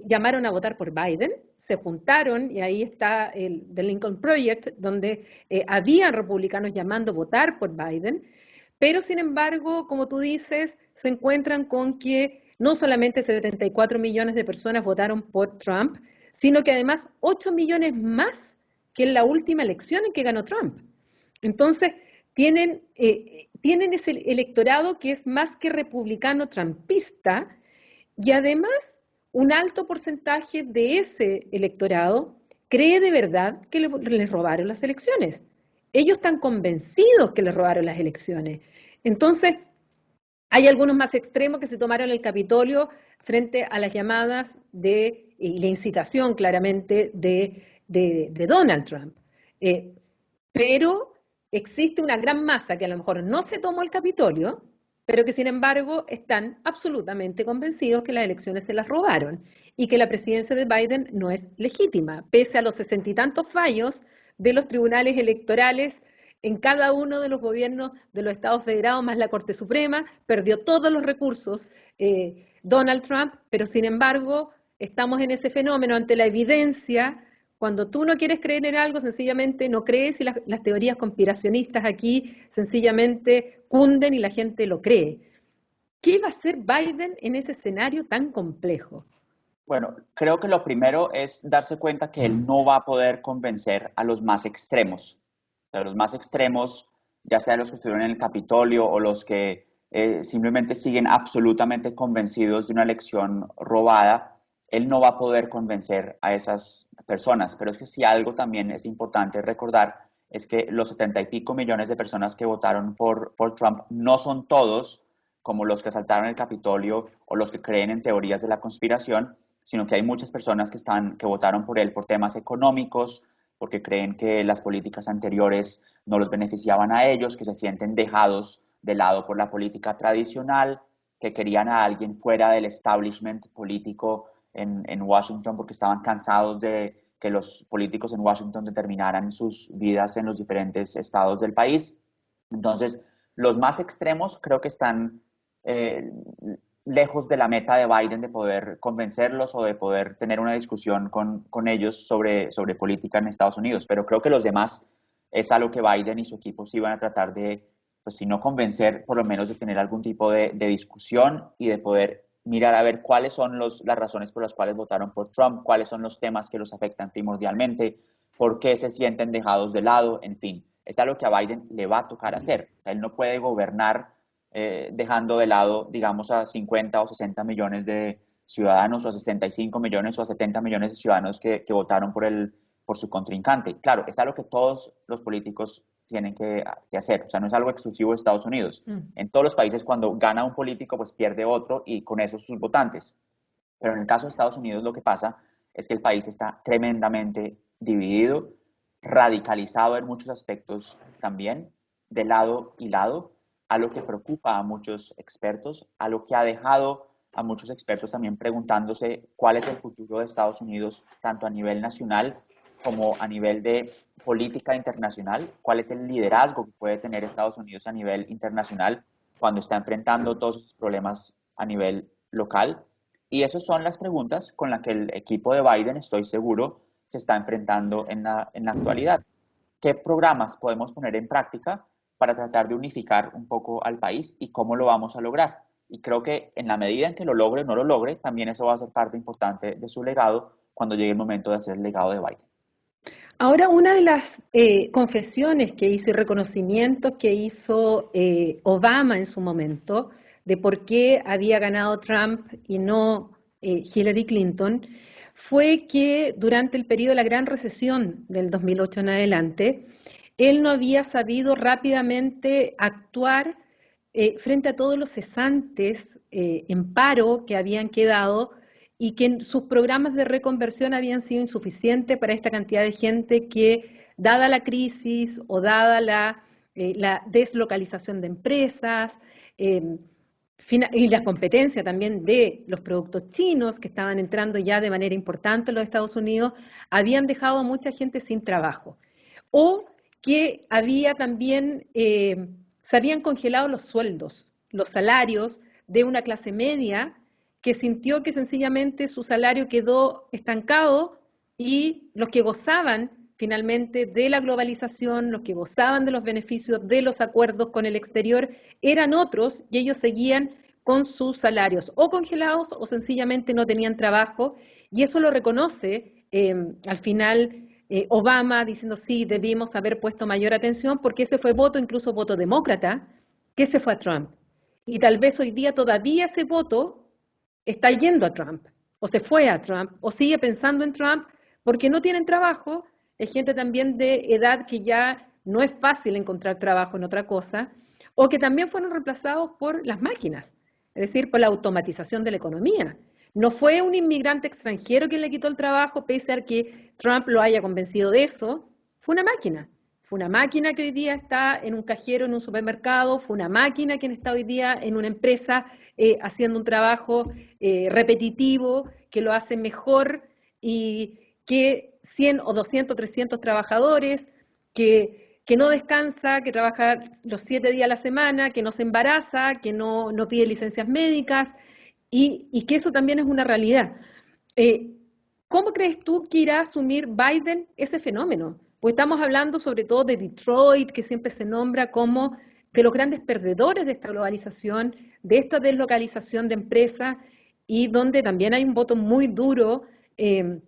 llamaron a votar por Biden, se juntaron, y ahí está el The Lincoln Project, donde habían republicanos llamando a votar por Biden, pero sin embargo, como tú dices, se encuentran con que no solamente 74 millones de personas votaron por Trump, sino que además 8 millones más que en la última elección en que ganó Trump. Entonces, tienen ese electorado que es más que republicano trumpista y además un alto porcentaje de ese electorado cree de verdad que les robaron las elecciones. Ellos están convencidos que les robaron las elecciones. Entonces, hay algunos más extremos que se tomaron el Capitolio frente a las llamadas y la incitación claramente de Donald Trump. Pero existe una gran masa que a lo mejor no se tomó el Capitolio, pero que sin embargo están absolutamente convencidos que las elecciones se las robaron y que la presidencia de Biden no es legítima, pese a los 60 y tantos fallos de los tribunales electorales en cada uno de los gobiernos de los Estados Federados, más la Corte Suprema, perdió todos los recursos Donald Trump, pero sin embargo estamos en ese fenómeno ante la evidencia. Cuando tú no quieres creer en algo, sencillamente no crees y las teorías conspiracionistas aquí sencillamente cunden y la gente lo cree. ¿Qué va a hacer Biden en ese escenario tan complejo? Bueno, creo que lo primero es darse cuenta que él no va a poder convencer a los más extremos. O sea, los más extremos, ya sea los que estuvieron en el Capitolio o los que simplemente siguen absolutamente convencidos de una elección robada, él no va a poder convencer a esas personas. Pero es que si algo también es importante recordar es que los 70 y pico millones de personas que votaron por Trump no son todos como los que asaltaron el Capitolio o los que creen en teorías de la conspiración, sino que hay muchas personas que votaron por él por temas económicos, porque creen que las políticas anteriores no los beneficiaban a ellos, que se sienten dejados de lado por la política tradicional, que querían a alguien fuera del establishment político en Washington porque estaban cansados de que los políticos en Washington determinaran sus vidas en los diferentes estados del país. Entonces, los más extremos creo que están lejos de la meta de Biden de poder convencerlos o de poder tener una discusión con ellos sobre política en Estados Unidos. Pero creo que los demás es algo que Biden y su equipo sí van a tratar de, pues si no convencer, por lo menos de tener algún tipo de discusión y de poder mirar a ver cuáles son las razones por las cuales votaron por Trump, cuáles son los temas que los afectan primordialmente, por qué se sienten dejados de lado, en fin. Es algo que a Biden le va a tocar hacer. O sea, él no puede gobernar dejando de lado, digamos, a 50 o 60 millones de ciudadanos, o a 65 millones o a 70 millones de ciudadanos que votaron por su contrincante. Claro, es algo que todos los políticos tienen que hacer, o sea, no es algo exclusivo de Estados Unidos. En todos los países, cuando gana un político, pues pierde otro y con eso sus votantes. Pero en el caso de Estados Unidos lo que pasa es que el país está tremendamente dividido, radicalizado en muchos aspectos también, de lado y lado, a lo que preocupa a muchos expertos, a lo que ha dejado a muchos expertos también preguntándose cuál es el futuro de Estados Unidos, tanto a nivel nacional como a nivel de política internacional, cuál es el liderazgo que puede tener Estados Unidos a nivel internacional cuando está enfrentando todos esos problemas a nivel local. Y esas son las preguntas con las que el equipo de Biden, estoy seguro, se está enfrentando en la actualidad. ¿Qué programas podemos poner en práctica para tratar de unificar un poco al país y cómo lo vamos a lograr? Y creo que en la medida en que lo logre o no lo logre, también eso va a ser parte importante de su legado cuando llegue el momento de hacer el legado de Biden. Ahora, una de las confesiones que hizo y reconocimientos que hizo Obama en su momento de por qué había ganado Trump y no Hillary Clinton fue que durante el periodo de la gran recesión del 2008 en adelante, él no había sabido rápidamente actuar frente a todos los cesantes en paro que habían quedado y que sus programas de reconversión habían sido insuficientes para esta cantidad de gente que, dada la crisis o dada la deslocalización de empresas y la competencia también de los productos chinos que estaban entrando ya de manera importante en los Estados Unidos, habían dejado a mucha gente sin trabajo. O que había también, se habían congelado los sueldos, los salarios de una clase media que sintió que sencillamente su salario quedó estancado y los que gozaban finalmente de la globalización, los que gozaban de los beneficios de los acuerdos con el exterior, eran otros y ellos seguían con sus salarios o congelados o sencillamente no tenían trabajo y eso lo reconoce al final Obama diciendo sí, debimos haber puesto mayor atención porque ese fue voto, incluso voto demócrata, que se fue a Trump. Y tal vez hoy día todavía ese voto está yendo a Trump, o se fue a Trump, o sigue pensando en Trump porque no tienen trabajo, es gente también de edad que ya no es fácil encontrar trabajo en otra cosa, o que también fueron reemplazados por las máquinas, es decir, por la automatización de la economía. No fue un inmigrante extranjero quien le quitó el trabajo, pese a que Trump lo haya convencido de eso, fue una máquina. Fue una máquina que hoy día está en un cajero en un supermercado, fue una máquina quien está hoy día en una empresa haciendo un trabajo repetitivo, que lo hace mejor y que 100 o 200, 300 trabajadores, que no descansa, que trabaja los 7 días a la semana, que no se embaraza, que no pide licencias médicas y que eso también es una realidad. Eh, ¿Cómo crees tú que irá a asumir Biden ese fenómeno? Pues estamos hablando sobre todo de Detroit, que siempre se nombra como de los grandes perdedores de esta globalización, de esta deslocalización de empresas y donde también hay un voto muy duro eh,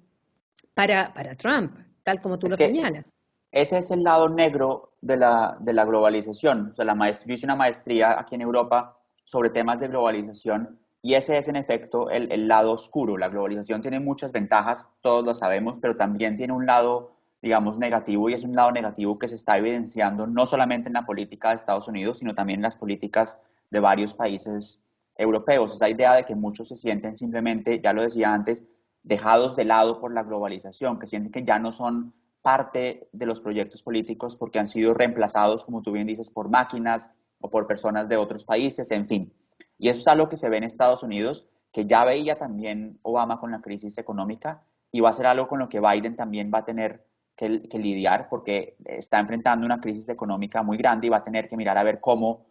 para Trump, tal como tú Es lo que señalas. ese es el lado negro de la globalización. O sea, yo hice una maestría aquí en Europa sobre temas de globalización y ese es en efecto el lado oscuro. La globalización tiene muchas ventajas, todos lo sabemos, pero también tiene un lado, digamos, negativo y es un lado negativo que se está evidenciando no solamente en la política de Estados Unidos, sino también en las políticas de varios países europeos. Esa idea de que muchos se sienten simplemente, ya lo decía antes, dejados de lado por la globalización, que sienten que ya no son parte de los proyectos políticos porque han sido reemplazados, como tú bien dices, por máquinas o por personas de otros países, en fin. Y eso es algo que se ve en Estados Unidos, que ya veía también Obama con la crisis económica y va a ser algo con lo que Biden también va a tener que lidiar porque está enfrentando una crisis económica muy grande y va a tener que mirar a ver cómo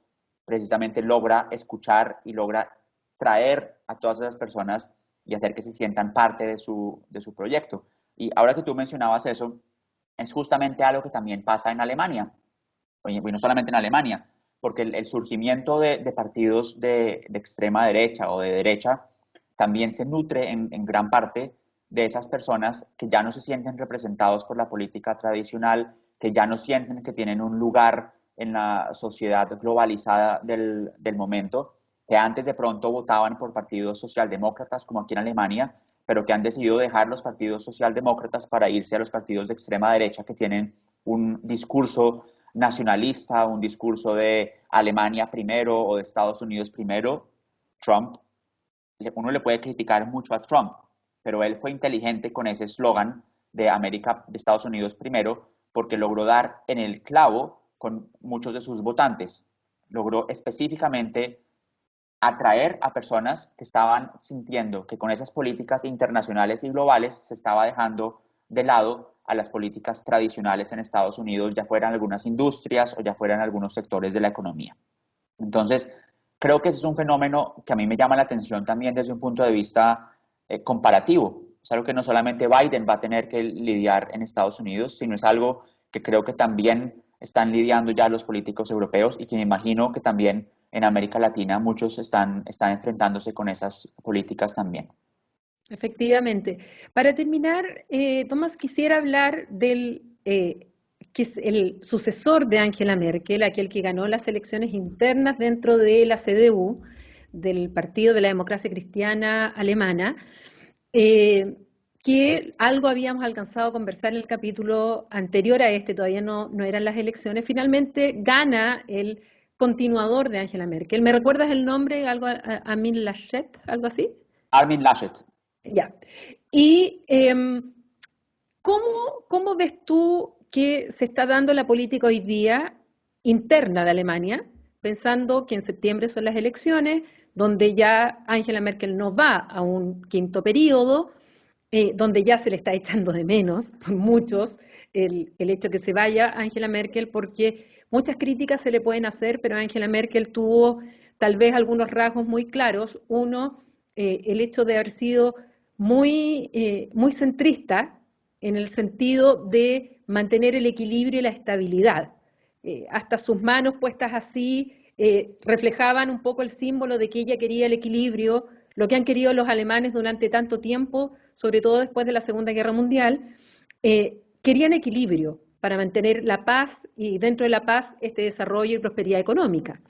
precisamente logra escuchar y logra traer a todas esas personas y hacer que se sientan parte de su proyecto. Y ahora que tú mencionabas eso, es justamente algo que también pasa en Alemania, y no solamente en Alemania, porque el surgimiento de partidos de extrema derecha o de derecha también se nutre en gran parte de esas personas que ya no se sienten representados por la política tradicional, que ya no sienten que tienen un lugar en la sociedad globalizada del momento, que antes de pronto votaban por partidos socialdemócratas, como aquí en Alemania, pero que han decidido dejar los partidos socialdemócratas para irse a los partidos de extrema derecha que tienen un discurso nacionalista, un discurso de Alemania primero o de Estados Unidos primero. Trump, uno le puede criticar mucho a Trump, pero él fue inteligente con ese eslogan de América, de Estados Unidos primero, porque logró dar en el clavo con muchos de sus votantes. Logró específicamente atraer a personas que estaban sintiendo que con esas políticas internacionales y globales se estaba dejando de lado a las políticas tradicionales en Estados Unidos, ya fueran algunas industrias o ya fueran algunos sectores de la economía. Entonces, creo que ese es un fenómeno que a mí me llama la atención también desde un punto de vista comparativo. Es algo que no solamente Biden va a tener que lidiar en Estados Unidos, sino es algo que creo que también están lidiando ya los políticos europeos y que me imagino que también en América Latina muchos están enfrentándose con esas políticas también. Efectivamente. Para terminar, Tomás, quisiera hablar del que es el sucesor de Angela Merkel, aquel que ganó las elecciones internas dentro de la CDU, del Partido de la Democracia Cristiana Alemana, que algo habíamos alcanzado a conversar en el capítulo anterior a este, todavía no eran las elecciones. Finalmente gana el continuador de Angela Merkel. ¿Me recuerdas el nombre? Algo, Armin Laschet, algo así. Armin Laschet. Ya. Y ¿cómo ves tú que se está dando la política hoy día interna de Alemania, pensando que en septiembre son las elecciones, donde ya Angela Merkel no va a un quinto periodo, donde ya se le está echando de menos por muchos el hecho que se vaya Angela Merkel, porque muchas críticas se le pueden hacer, pero Angela Merkel tuvo tal vez algunos rasgos muy claros. Uno, el hecho de haber sido muy centrista en el sentido de mantener el equilibrio y la estabilidad. Hasta sus manos puestas así reflejaban un poco el símbolo de que ella quería el equilibrio, lo que han querido los alemanes durante tanto tiempo, sobre todo después de la Segunda Guerra Mundial, querían equilibrio para mantener la paz y dentro de la paz este desarrollo y prosperidad económica.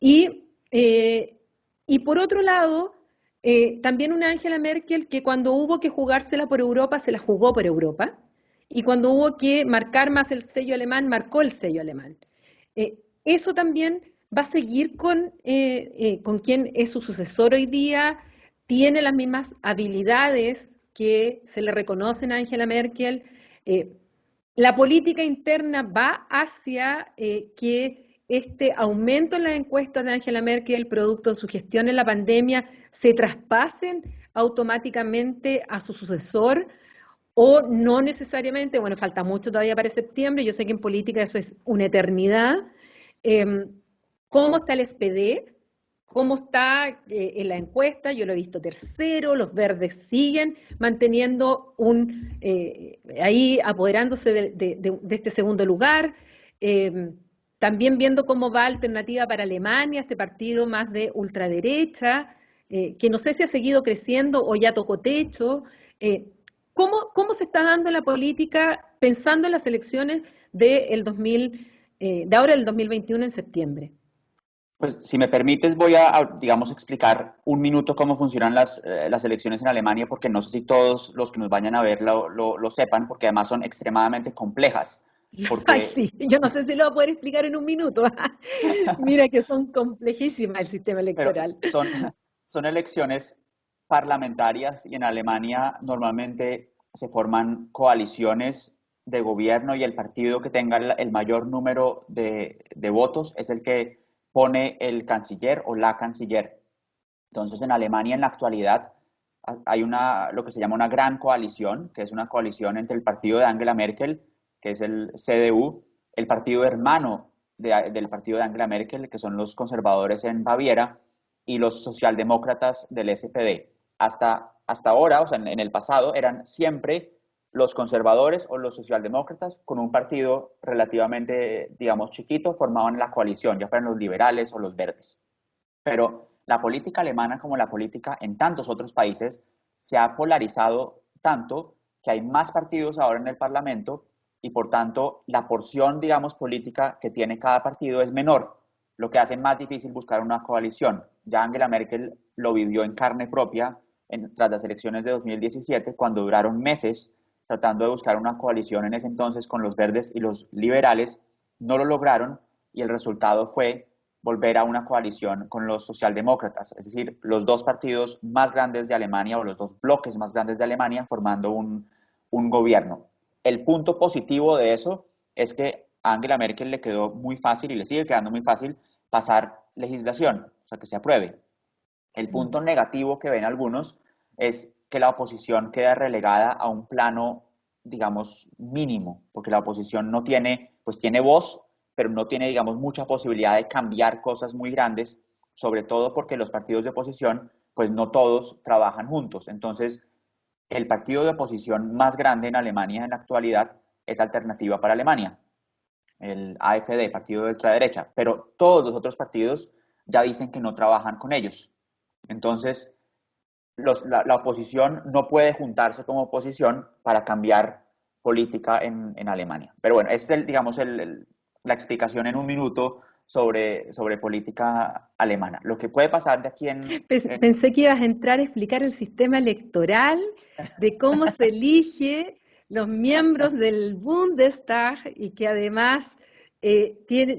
Y, y por otro lado, también una Angela Merkel que cuando hubo que jugársela por Europa, se la jugó por Europa, y cuando hubo que marcar más el sello alemán, marcó el sello alemán. Eso también va a seguir con quien es su sucesor hoy día, tiene las mismas habilidades que se le reconocen a Angela Merkel. La política interna va hacia que este aumento en las encuestas de Angela Merkel, producto de su gestión en la pandemia, se traspasen automáticamente a su sucesor o no necesariamente. Bueno, falta mucho todavía para septiembre, yo sé que en política eso es una eternidad. ¿Cómo está el SPD? ¿Cómo está en la encuesta? Yo lo he visto tercero, los verdes siguen manteniendo ahí apoderándose de este segundo lugar. También viendo cómo va Alternativa para Alemania, este partido más de ultraderecha, que no sé si ha seguido creciendo o ya tocó techo. ¿Cómo se está dando la política pensando en las elecciones de ahora del 2021 en septiembre? Pues si me permites voy a, digamos, explicar un minuto cómo funcionan las elecciones en Alemania, porque no sé si todos los que nos vayan a ver lo sepan, porque además son extremadamente complejas. Ay, Porque, sí, yo no sé si lo voy a poder explicar en un minuto. Mira que son complejísimas el sistema pero electoral. son elecciones parlamentarias y en Alemania normalmente se forman coaliciones de gobierno y el partido que tenga el mayor número de votos es el que pone el canciller o la canciller. Entonces, en Alemania en la actualidad hay lo que se llama una gran coalición, que es una coalición entre el partido de Angela Merkel, que es el CDU, el partido hermano del partido de Angela Merkel, que son los conservadores en Baviera, y los socialdemócratas del SPD. Hasta ahora, o sea, en el pasado, eran siempre los conservadores o los socialdemócratas con un partido relativamente, digamos, chiquito, formaban la coalición, ya fueran los liberales o los verdes. Pero la política alemana, como la política en tantos otros países, se ha polarizado tanto que hay más partidos ahora en el Parlamento y por tanto la porción, digamos, política que tiene cada partido es menor, lo que hace más difícil buscar una coalición. Ya Angela Merkel lo vivió en carne propia tras las elecciones de 2017, cuando duraron meses tratando de buscar una coalición en ese entonces con los verdes y los liberales, no lo lograron y el resultado fue volver a una coalición con los socialdemócratas, es decir, los dos partidos más grandes de Alemania o los dos bloques más grandes de Alemania formando un gobierno. El punto positivo de eso es que a Angela Merkel le quedó muy fácil y le sigue quedando muy fácil pasar legislación, o sea, que se apruebe. El punto negativo que ven algunos es que la oposición queda relegada a un plano, digamos, mínimo, porque la oposición no tiene, pues tiene voz, pero no tiene, digamos, mucha posibilidad de cambiar cosas muy grandes, sobre todo porque los partidos de oposición, pues no todos trabajan juntos. Entonces, el partido de oposición más grande en Alemania en la actualidad es Alternativa para Alemania, el AfD, partido de ultraderecha, pero todos los otros partidos ya dicen que no trabajan con ellos. Entonces, la oposición no puede juntarse como oposición para cambiar política en Alemania. Pero bueno, esa es, digamos, la explicación en un minuto sobre política alemana. Lo que puede pasar de aquí Pensé que ibas a entrar a explicar el sistema electoral, de cómo se elige los miembros del Bundestag y que además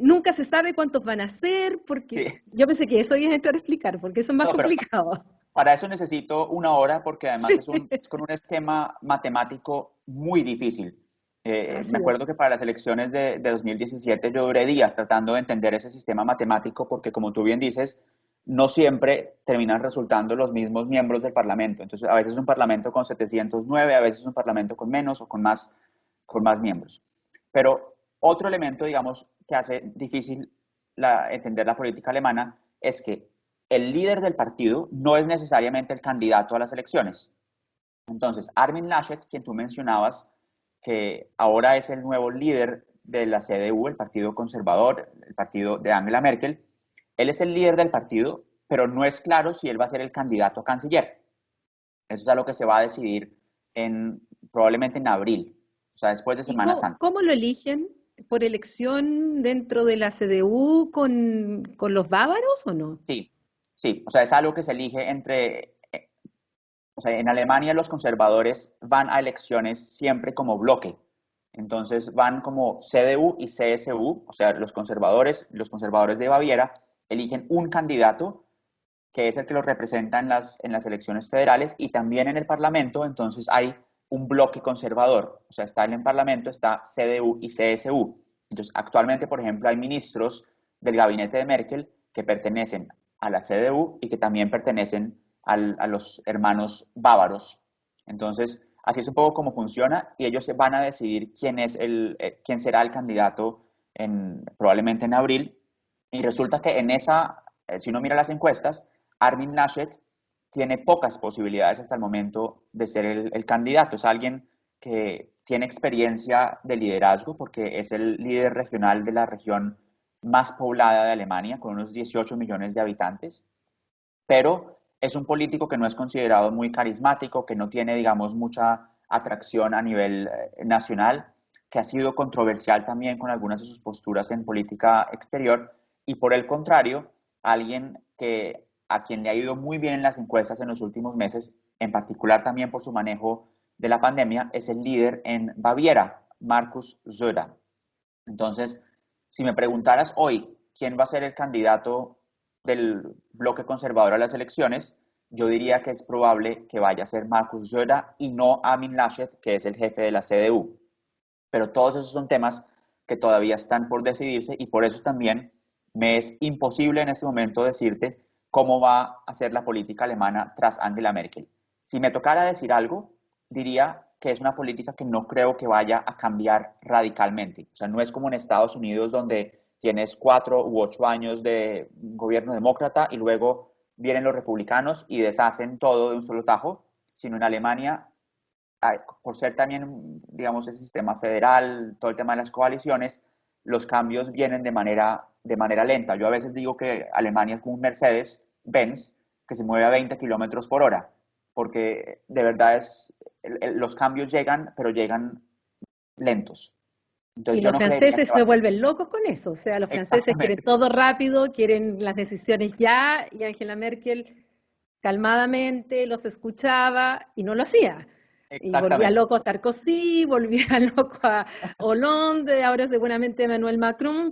nunca se sabe cuántos van a ser, porque Sí. yo pensé que eso ibas a entrar a explicar, porque eso es más No, pero complicado. para eso necesito una hora porque además Sí, es con un esquema matemático muy difícil. Me así es. acuerdo que para las elecciones de 2017 yo duré días tratando de entender ese sistema matemático porque, como tú bien dices, no siempre terminan resultando los mismos miembros del Parlamento. Entonces, a veces es un Parlamento con 709, a veces es un Parlamento con menos o con más miembros. Pero otro elemento, digamos, que hace difícil entender la política alemana es que el líder del partido no es necesariamente el candidato a las elecciones. Entonces, Armin Laschet, quien tú mencionabas, que ahora es el nuevo líder de la CDU, el Partido Conservador, el partido de Angela Merkel, él es el líder del partido, pero no es claro si él va a ser el candidato a canciller. Eso es algo que se va a decidir probablemente en abril, o sea, después de ¿Y Semana Santa. cómo lo eligen? ¿Por elección dentro de la CDU con los bávaros o no? Sí, sí, o sea, es algo que se elige o sea, en Alemania los conservadores van a elecciones siempre como bloque. Entonces van como CDU y CSU, o sea, los conservadores de Baviera, eligen un candidato que es el que los representa en las elecciones federales y también en el Parlamento, entonces hay un bloque conservador, o sea, está en el Parlamento, está CDU y CSU. Entonces, actualmente, por ejemplo, hay ministros del gabinete de Merkel que pertenecen a la CDU y que también pertenecen a los hermanos bávaros. Entonces, así es un poco cómo funciona y ellos van a decidir quién será el candidato probablemente en abril. Y resulta que si uno mira las encuestas, Armin Laschet tiene pocas posibilidades hasta el momento de ser el candidato. Es alguien que tiene experiencia de liderazgo porque es el líder regional de la región más poblada de Alemania, con unos 18 millones de habitantes, pero es un político que no es considerado muy carismático, que no tiene, digamos, mucha atracción a nivel nacional, que ha sido controversial también con algunas de sus posturas en política exterior, y por el contrario, alguien a quien le ha ido muy bien en las encuestas en los últimos meses, en particular también por su manejo de la pandemia, es el líder en Baviera, Markus Söder. Entonces, si me preguntaras hoy quién va a ser el candidato del bloque conservador a las elecciones, yo diría que es probable que vaya a ser Markus Söder y no Armin Laschet, que es el jefe de la CDU. Pero todos esos son temas que todavía están por decidirse y por eso también me es imposible en este momento decirte cómo va a ser la política alemana tras Angela Merkel. Si me tocara decir algo, diría que es una política que no creo que vaya a cambiar radicalmente. O sea, no es como en Estados Unidos donde tienes 4 u 8 años de gobierno demócrata y luego vienen los republicanos y deshacen todo de un solo tajo, sino en Alemania, por ser también, digamos, ese sistema federal, todo el tema de las coaliciones, los cambios vienen de manera lenta. Yo a veces digo que Alemania es como un Mercedes-Benz que se mueve a 20 kilómetros por hora, porque de verdad los cambios llegan, pero llegan lentos. Y Entonces yo los no creería franceses que va se a ser vuelven locos con eso, o sea, los franceses quieren exactamente, todo rápido, quieren las decisiones ya, y Angela Merkel calmadamente los escuchaba y no lo hacía. Y volvía exactamente. loco a Sarkozy, volvía loco a Hollande, ahora seguramente Emmanuel Macron,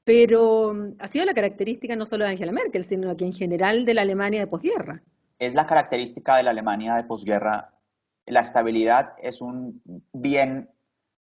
pero ha sido la característica no solo de Angela Merkel, sino que en general de la Alemania de posguerra. Es la característica de la Alemania de posguerra. La estabilidad es un bien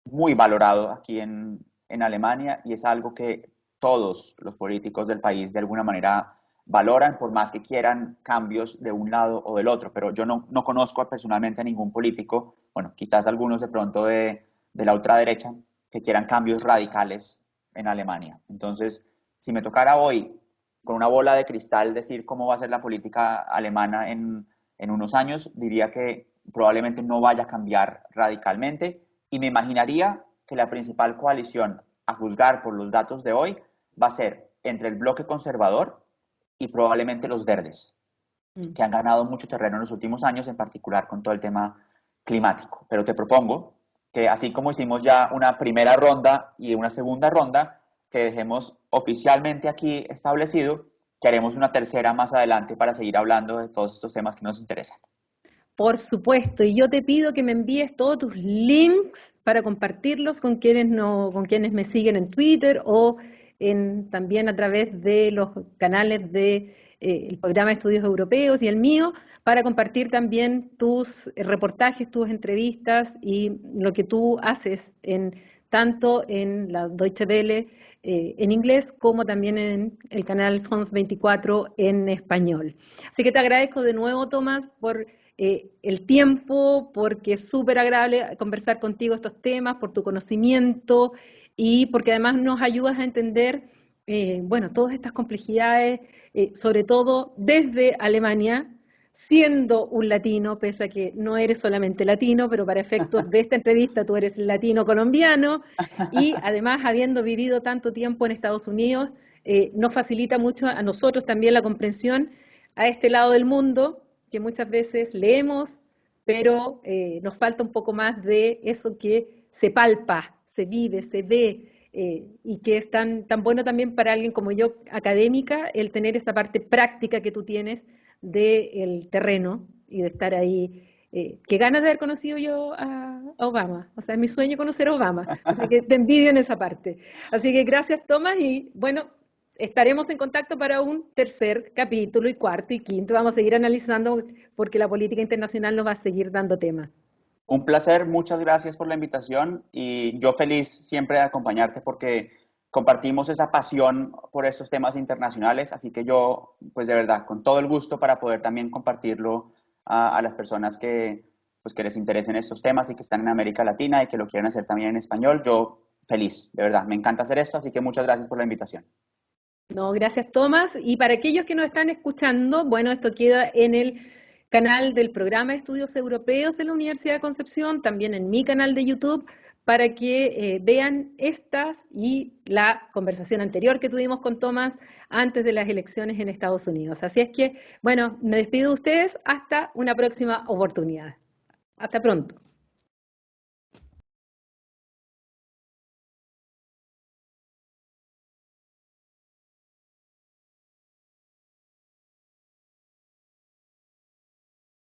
muy valorado aquí en Alemania y es algo que todos los políticos del país de alguna manera valoran, por más que quieran cambios de un lado o del otro. Pero yo no conozco personalmente a ningún político, bueno, quizás algunos de pronto de la ultraderecha, que quieran cambios radicales en Alemania. Entonces, si me tocara hoy con una bola de cristal decir cómo va a ser la política alemana en unos años, diría que probablemente no vaya a cambiar radicalmente y me imaginaría que la principal coalición, a juzgar por los datos de hoy, va a ser entre el bloque conservador y probablemente los verdes, Mm. que han ganado mucho terreno en los últimos años, en particular con todo el tema climático. Pero te propongo que así como hicimos ya una primera ronda y una segunda ronda, que dejemos oficialmente aquí establecido que haremos una tercera más adelante para seguir hablando de todos estos temas que nos interesan. Por supuesto, y yo te pido que me envíes todos tus links para compartirlos con quienes no, con quienes me siguen en Twitter o también a través de los canales de el programa de estudios europeos y el mío, para compartir también tus reportajes, tus entrevistas y lo que tú haces tanto en la Deutsche Welle en inglés como también en el canal France 24 en español. Así que te agradezco de nuevo, Tomás, por el tiempo, porque es súper agradable conversar contigo estos temas, por tu conocimiento y porque además nos ayudas a entender, bueno, todas estas complejidades, sobre todo desde Alemania, siendo un latino, pese a que no eres solamente latino, pero para efectos de esta entrevista tú eres latino colombiano y además habiendo vivido tanto tiempo en Estados Unidos, nos facilita mucho a nosotros también la comprensión a este lado del mundo que muchas veces leemos, pero nos falta un poco más de eso que se palpa, se vive, se ve, y que es tan bueno también para alguien como yo, académica, el tener esa parte práctica que tú tienes del terreno y de estar ahí. Qué ganas de haber conocido yo a Obama, o sea, es mi sueño conocer a Obama, así que te envidio en esa parte. Así que gracias, Tomás, y bueno, estaremos en contacto para un tercer capítulo y cuarto y quinto. Vamos a seguir analizando porque la política internacional nos va a seguir dando temas. Un placer, muchas gracias por la invitación y yo feliz siempre de acompañarte porque compartimos esa pasión por estos temas internacionales, así que yo, pues de verdad, con todo el gusto para poder también compartirlo a las personas pues, que les interesen estos temas y que están en América Latina y que lo quieren hacer también en español, yo feliz, de verdad, me encanta hacer esto, así que muchas gracias por la invitación. No, gracias, Tomás. Y para aquellos que nos están escuchando, bueno, esto queda en el canal del programa de estudios europeos de la Universidad de Concepción, también en mi canal de YouTube, para que vean estas y la conversación anterior que tuvimos con Tomás antes de las elecciones en Estados Unidos. Así es que, bueno, me despido de ustedes hasta una próxima oportunidad. Hasta pronto.